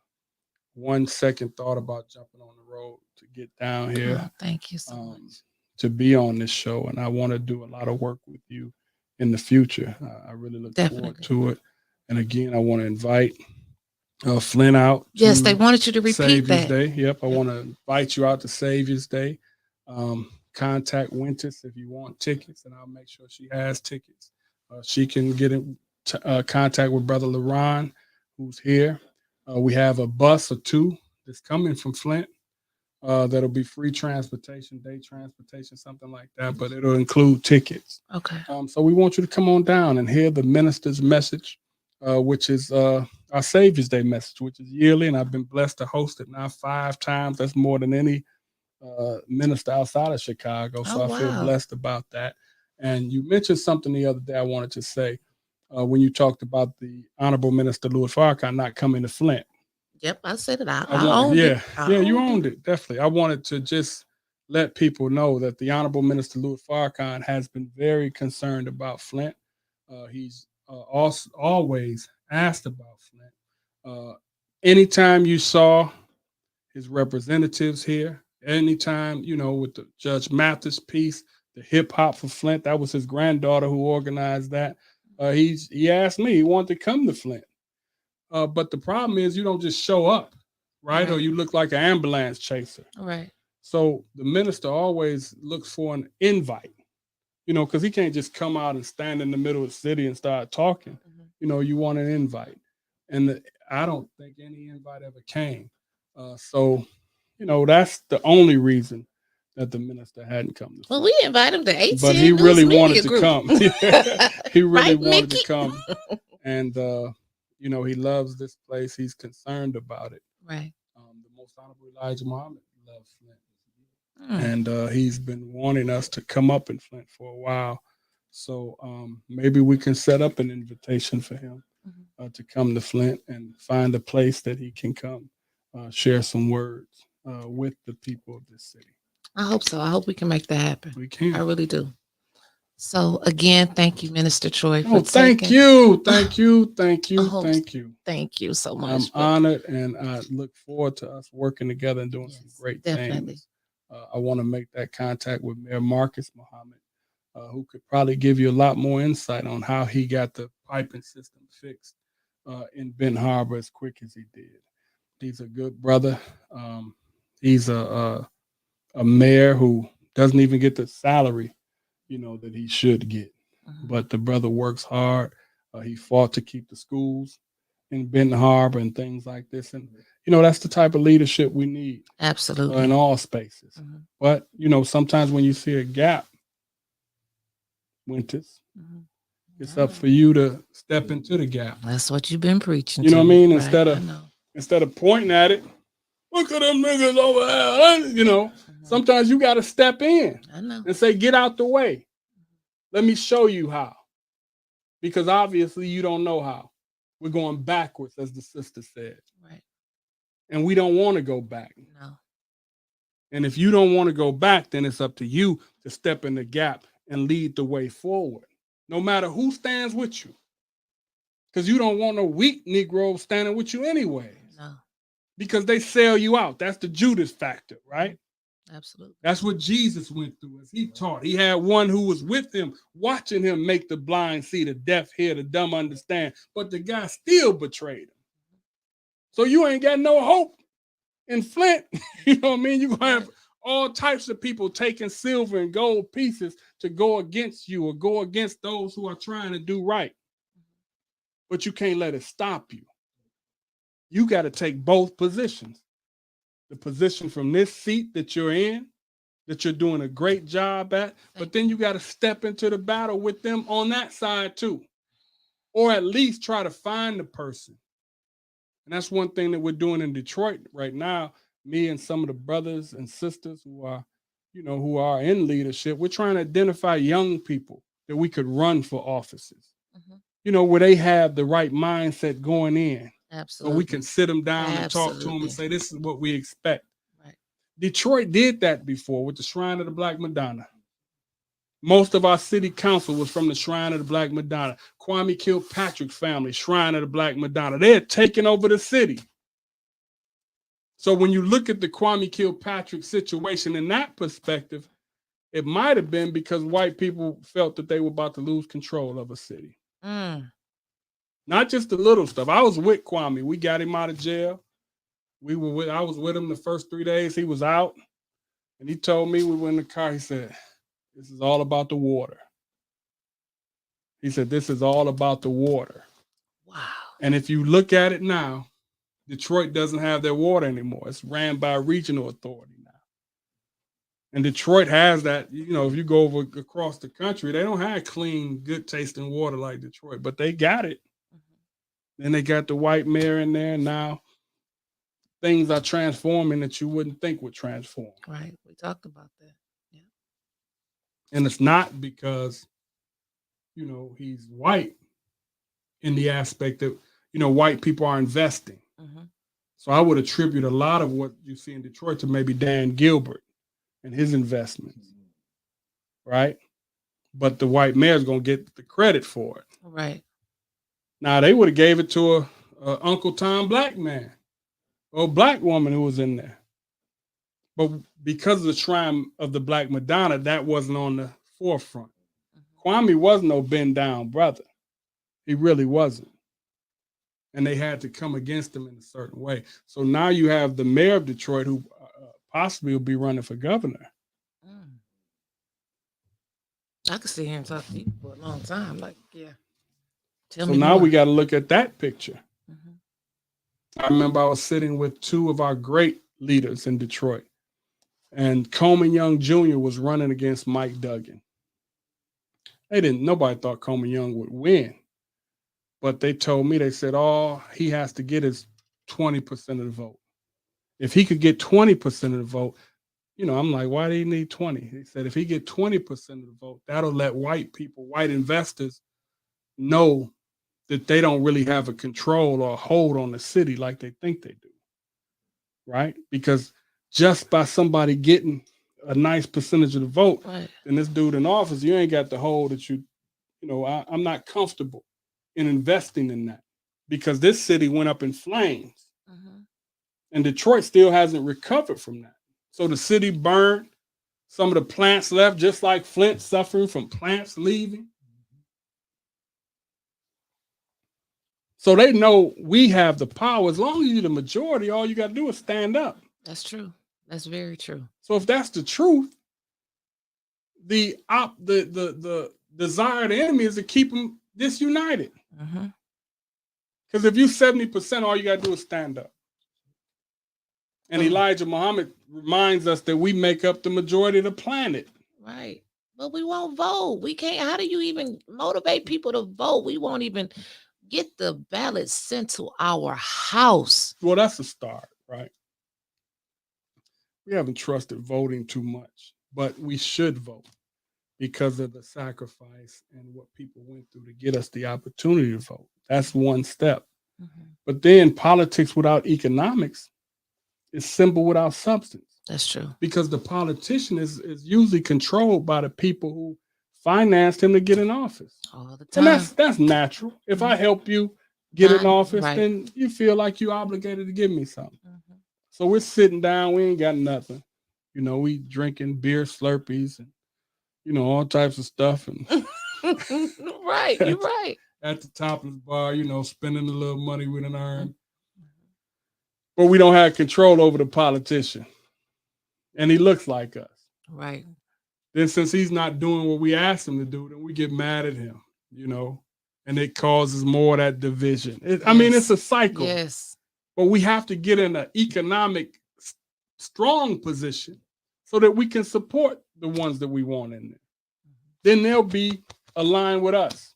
1 second thought about jumping on the road to get down here. Oh, thank you so much. To be on this show, and I want to do a lot of work with you in the future. I really look forward to it. And again, I want to invite Flint out. Yes, they wanted you to repeat Savior's that. Day. Yep, I want to invite you out to Savior's Day. Contact Wyntis if you want tickets, and I'll make sure she has tickets. She can get in contact with Brother LaRon, who's here. We have a bus or two that's coming from Flint. That'll be free transportation, day transportation, something like that, but it'll include tickets. Okay. So we want you to come on down and hear the minister's message, which is our Savior's Day message, which is yearly, and I've been blessed to host it now 5 times. That's more than any minister outside of Chicago, so I feel blessed about that. And you mentioned something the other day I wanted to say when you talked about the Honorable Minister Louis Farrakhan not coming to Flint. Yep, I said it. I owned it. You owned it. Definitely. I wanted to just let people know that the Honorable Minister Louis Farrakhan has been very concerned about Flint. He's also always asked about Flint. Anytime you saw his representatives here, anytime, with the Judge Mathis piece, the hip hop for Flint, that was his granddaughter who organized that. He asked me, he wanted to come to Flint. But the problem is you don't just show up, right? Or you look like an ambulance chaser. Right. So the minister always looks for an invite, because he can't just come out and stand in the middle of the city and start talking. You want an invite. And I don't think any invite ever came. So, that's the only reason that the minister hadn't come to Well, Flint. we invite him to But he 810 News really wanted Media to Group. come. He really Right, wanted to Mickey? come. And, he loves this place. He's concerned about it. Right. The most honorable Elijah Muhammad loves Flint. Mm. And he's been wanting us to come up in Flint for a while. So maybe we can set up an invitation for him to come to Flint and find a place that he can come share some words with the people of this city. I hope so. I hope we can make that happen. We can. I really do. So again, thank you, Minister Troy, for thank taking. you, thank you, thank you, hope- thank you. Thank you so much. I'm honored, and I look forward to us working together and doing some great definitely. things. I want to make that contact with Mayor Marcus Muhammad, who could probably give you a lot more insight on how he got the piping system fixed in Benton Harbor as quick as he did. He's a good brother. He's a mayor who doesn't even get the salary, that he should get. But the brother works hard. He fought to keep the schools in Benton Harbor and things like this. And, that's the type of leadership we need. Absolutely. In all spaces. But, sometimes when you see a gap, Wyntis, it's up for you to step into the gap. That's what you've been preaching. You know what I mean? Right. Instead of pointing at it, look at them niggas over there. Sometimes you got to step in and say, get out the way. Let me show you how. Because obviously you don't know how. We're going backwards, as the sister said. Right. And we don't want to go back. No. And if you don't want to go back, then it's up to you to step in the gap and lead the way forward, no matter who stands with you. Because you don't want no weak Negro standing with you anyway. No. Because they sell you out. That's the Judas factor, right? Absolutely. That's what Jesus went through as he taught. He had one who was with him, watching him make the blind see, the deaf hear, the dumb understand. But the guy still betrayed him. So you ain't got no hope in Flint. You know what I mean? You're going to have all types of people taking silver and gold pieces to go against you or go against those who are trying to do right. But you can't let it stop you. You got to take both positions. The position from this seat that you're in, that you're doing a great job at, but then you got to step into the battle with them on that side too. Or at least try to find the person. And that's one thing that we're doing in Detroit right now. Me and some of the brothers and sisters who are, who are in leadership, we're trying to identify young people that we could run for offices. Where they have the right mindset going in. Absolutely. So we can sit them down and talk to them and say, this is what we expect. Right. Detroit did that before with the Shrine of the Black Madonna. Most of our city council was from the Shrine of the Black Madonna. Kwame Kilpatrick's family, Shrine of the Black Madonna. They had taken over the city. So when you look at the Kwame Kilpatrick situation in that perspective, it might have been because white people felt that they were about to lose control of a city. Not just the little stuff. I was with Kwame. We got him out of jail. I was with him the first 3 days he was out. And he told me, we were in the car, he said, this is all about the water. He said, this is all about the water. Wow. And if you look at it now, Detroit doesn't have their water anymore. It's ran by a regional authority now. And Detroit has that, if you go over across the country, they don't have clean, good tasting water like Detroit, but they got it. Then they got the white mayor in there. And now things are transforming that you wouldn't think would transform. Right. We talked about that. Yeah. And it's not because, he's white in the aspect that, white people are investing. So I would attribute a lot of what you see in Detroit to maybe Dan Gilbert and his investments. Right. But the white mayor's going to get the credit for it. Right. Now, they would have gave it to a Uncle Tom black man or a black woman who was in there. But because of the Shrine of the Black Madonna, that wasn't on the forefront. Kwame was no bend down brother. He really wasn't. And they had to come against him in a certain way. So now you have the mayor of Detroit who possibly will be running for governor. I could see him talk to you for a long time. Like, yeah. So now we got to look at that picture. I remember I was sitting with two of our great leaders in Detroit, and Coleman Young Jr. was running against Mike Duggan. Nobody thought Coleman Young would win, but they told me, they said, all he has to get is 20% of the vote. If he could get 20% of the vote, I'm like, why do you need 20? He said, if he get 20% of the vote, that'll let white people, white investors know that they don't really have a control or a hold on the city like they think they do, right? Because just by somebody getting a nice percentage of the vote, Right. then this dude in office, you ain't got the hold that I'm not comfortable in investing in that, because this city went up in flames, and Detroit still hasn't recovered from that. So the city burned, some of the plants left, just like Flint suffering from plants leaving. So they know we have the power. As long as you're the majority, all you got to do is stand up. That's true. That's very true. So if that's the truth, the desire of the enemy is to keep them disunited. Because if you're 70%, all you got to do is stand up. And Elijah Muhammad reminds us that we make up the majority of the planet. Right. But we won't vote. We can't. How do you even motivate people to vote? We won't even get the ballots sent to our house. Well, that's a start, right? We haven't trusted voting too much, but we should vote because of the sacrifice and what people went through to get us the opportunity to vote. That's one step. But then politics without economics is symbol without substance. That's true. Because the politician is usually controlled by the people who financed him to get in office. All the time. And that's natural. If I help you get in office, then you feel like you're obligated to give me something. So we're sitting down, we ain't got nothing. We drinking beer Slurpees and, all types of stuff. And right, you're right. At the top of the bar, spending the little money we done earned. But we don't have control over the politician. And he looks like us. Right. Then since he's not doing what we asked him to do, then we get mad at him, and it causes more of that division. I mean, it's a cycle. Yes. But we have to get in an economic strong position so that we can support the ones that we want in there. Then they'll be aligned with us.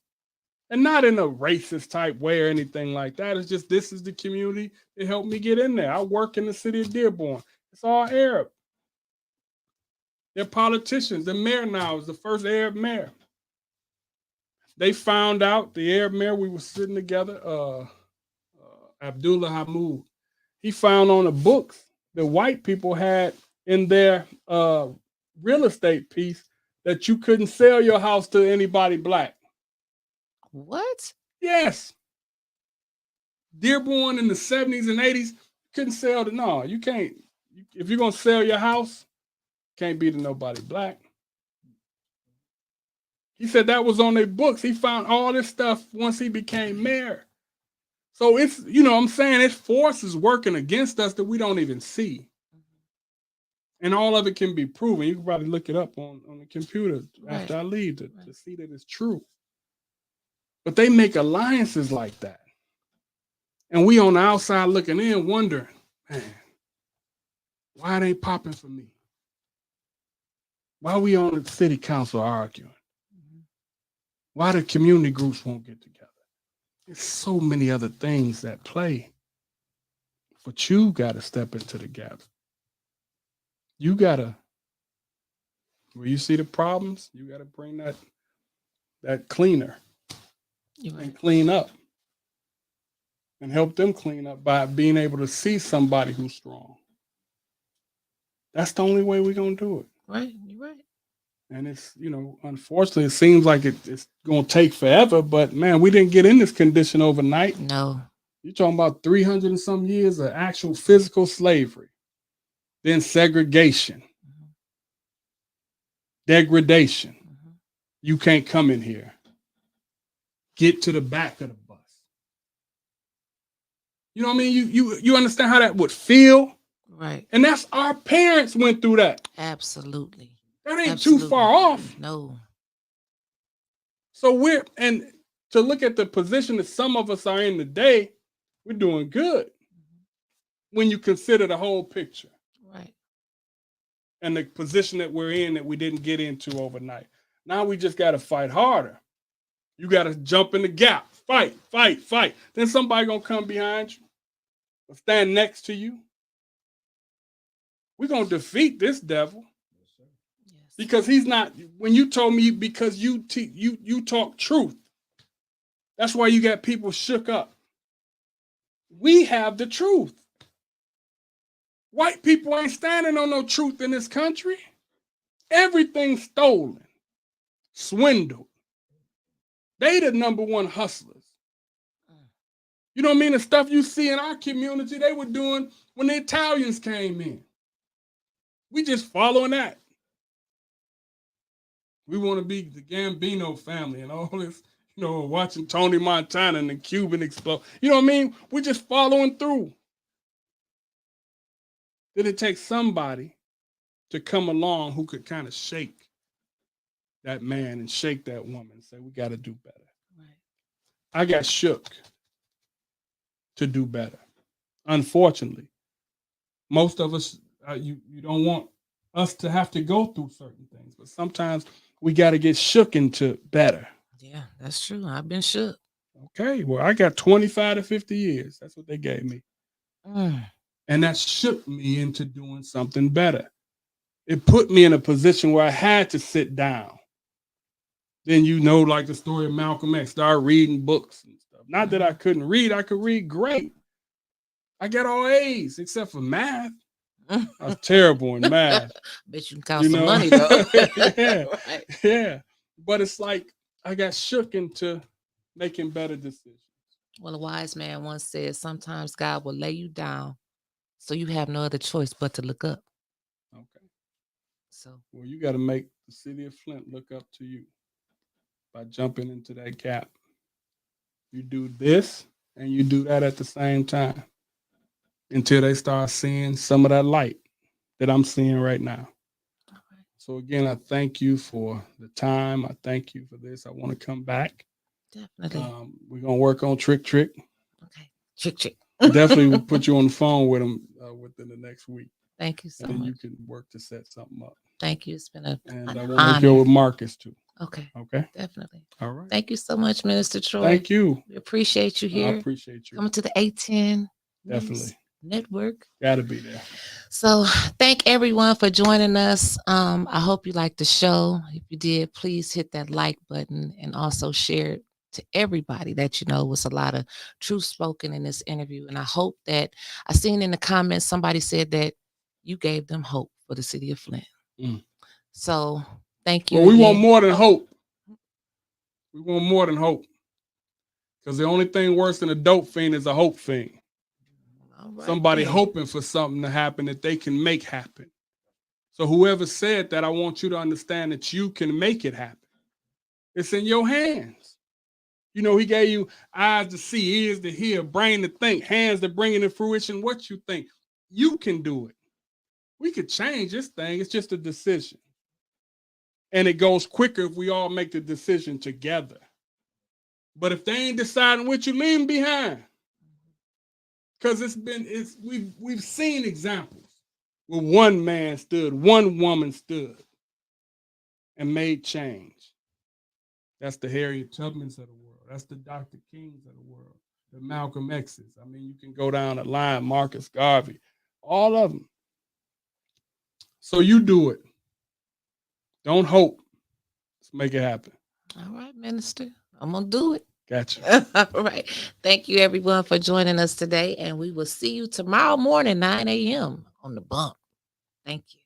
And not in a racist type way or anything like that. It's just, this is the community that helped me get in there. I work in the city of Dearborn. It's all Arab. They're politicians. The mayor now is the first Arab mayor. They found out, the Arab mayor, we were sitting together, Abdullah Hamoud, he found on the books that white people had in their real estate piece that you couldn't sell your house to anybody black. What? Yes. Dearborn in the 70s and 80s couldn't sell to, no, you can't. If you're going to sell your house, can't be to nobody black. He said that was on their books. He found all this stuff once he became mayor. So it's, I'm saying, it's forces working against us that we don't even see. And all of it can be proven. You can probably look it up on the computer after I leave to see that it's true. But they make alliances like that. And we on the outside looking in wondering, man, why it ain't popping for me? Why we on the city council arguing? Why the community groups won't get together? There's so many other things that play. But you got to step into the gap. You got to, where you see the problems, you got to bring that cleaner and clean up. And help them clean up by being able to see somebody who's strong. That's the only way we're going to do it. Right, you're right. And it's, unfortunately, it seems like it's going to take forever. But, man, we didn't get in this condition overnight. No. You're talking about 300 and some years of actual physical slavery. Then segregation. Degradation. You can't come in here. Get to the back of the bus. You know what I mean? You understand how that would feel? Right. And that's our parents went through that. Absolutely. That ain't too far off. No. So and to look at the position that some of us are in today, we're doing good. when you consider the whole picture. Right. And the position that we're in that we didn't get into overnight. Now we just got to fight harder. You got to jump in the gap. Fight, fight, fight. Then somebody going to come behind you or stand next to you. We're going to defeat this devil. Yes. Because he's not, when you told me, because you talk truth. That's why you got people shook up. We have the truth. White people ain't standing on no truth in this country. Everything's stolen, swindled. They the number one hustlers. You know what I mean? The stuff you see in our community, they were doing when the Italians came in. We just following that. We want to be the Gambino family and all this, watching Tony Montana and the Cuban explode. You know what I mean? We're just following through. Then it takes somebody to come along who could kind of shake that man and shake that woman and say, we got to do better. Right. I got shook to do better. Unfortunately, most of us, you don't want us to have to go through certain things, but sometimes we got to get shook into better. Yeah, that's true. I've been shook. Okay, well, I got 25 to 50 years. That's what they gave me. And that shook me into doing something better. It put me in a position where I had to sit down. Then like the story of Malcolm X, start reading books and stuff. Not that I couldn't read. I could read great. I got all A's except for math. I was terrible in math. Bet you can count some money, though. Yeah, right. Yeah. But it's like I got shook into making better decisions. Well, a wise man once said, sometimes God will lay you down so you have no other choice but to look up. Okay. So, well, you got to make the city of Flint look up to you by jumping into that gap. You do this and you do that at the same time until they start seeing some of that light that I'm seeing right now. Okay. So again, I thank you for the time. I thank you for this. I want to come back. Definitely. We're going to work on Trick. Okay. Trick. Definitely we'll put you on the phone with them within the next week. Thank you so much. And you can work to set something up. Thank you. It's been an I want honor. to go with Marcus too. Okay. Definitely. All right. Thank you so much, Minister Troy. Thank you. We appreciate you here. I appreciate you. Coming to the 810 Definitely. Network. Got to be there. So thank everyone for joining us. I hope you liked the show. If you did, please hit that like button and also share it to everybody that was a lot of truth spoken in this interview. And I hope that I seen in the comments, somebody said that you gave them hope for the city of Flint. So thank you. Well, we want more than hope. We want more than hope. Because the only thing worse than a dope fiend is a hope fiend. Right, somebody hoping for something to happen that they can make happen. So whoever said that, I want you to understand that you can make it happen. It's in your hands. He gave you eyes to see, ears to hear, brain to think, hands to bring into fruition what you think. You can do it. We could change this thing. It's just a decision. And it goes quicker if we all make the decision together. But if they ain't deciding what you, leave them behind. Because we've seen examples where one man stood, one woman stood, and made change. That's the Harriet Tubmans of the world. That's the Dr. Kings of the world. The Malcolm X's. I mean, you can go down the line, Marcus Garvey, all of them. So you do it. Don't hope. Let's make it happen. All right, Minister. I'm going to do it. Gotcha. All right. Thank you, everyone, for joining us today. And we will see you tomorrow morning, 9 a.m. on the bump. Thank you.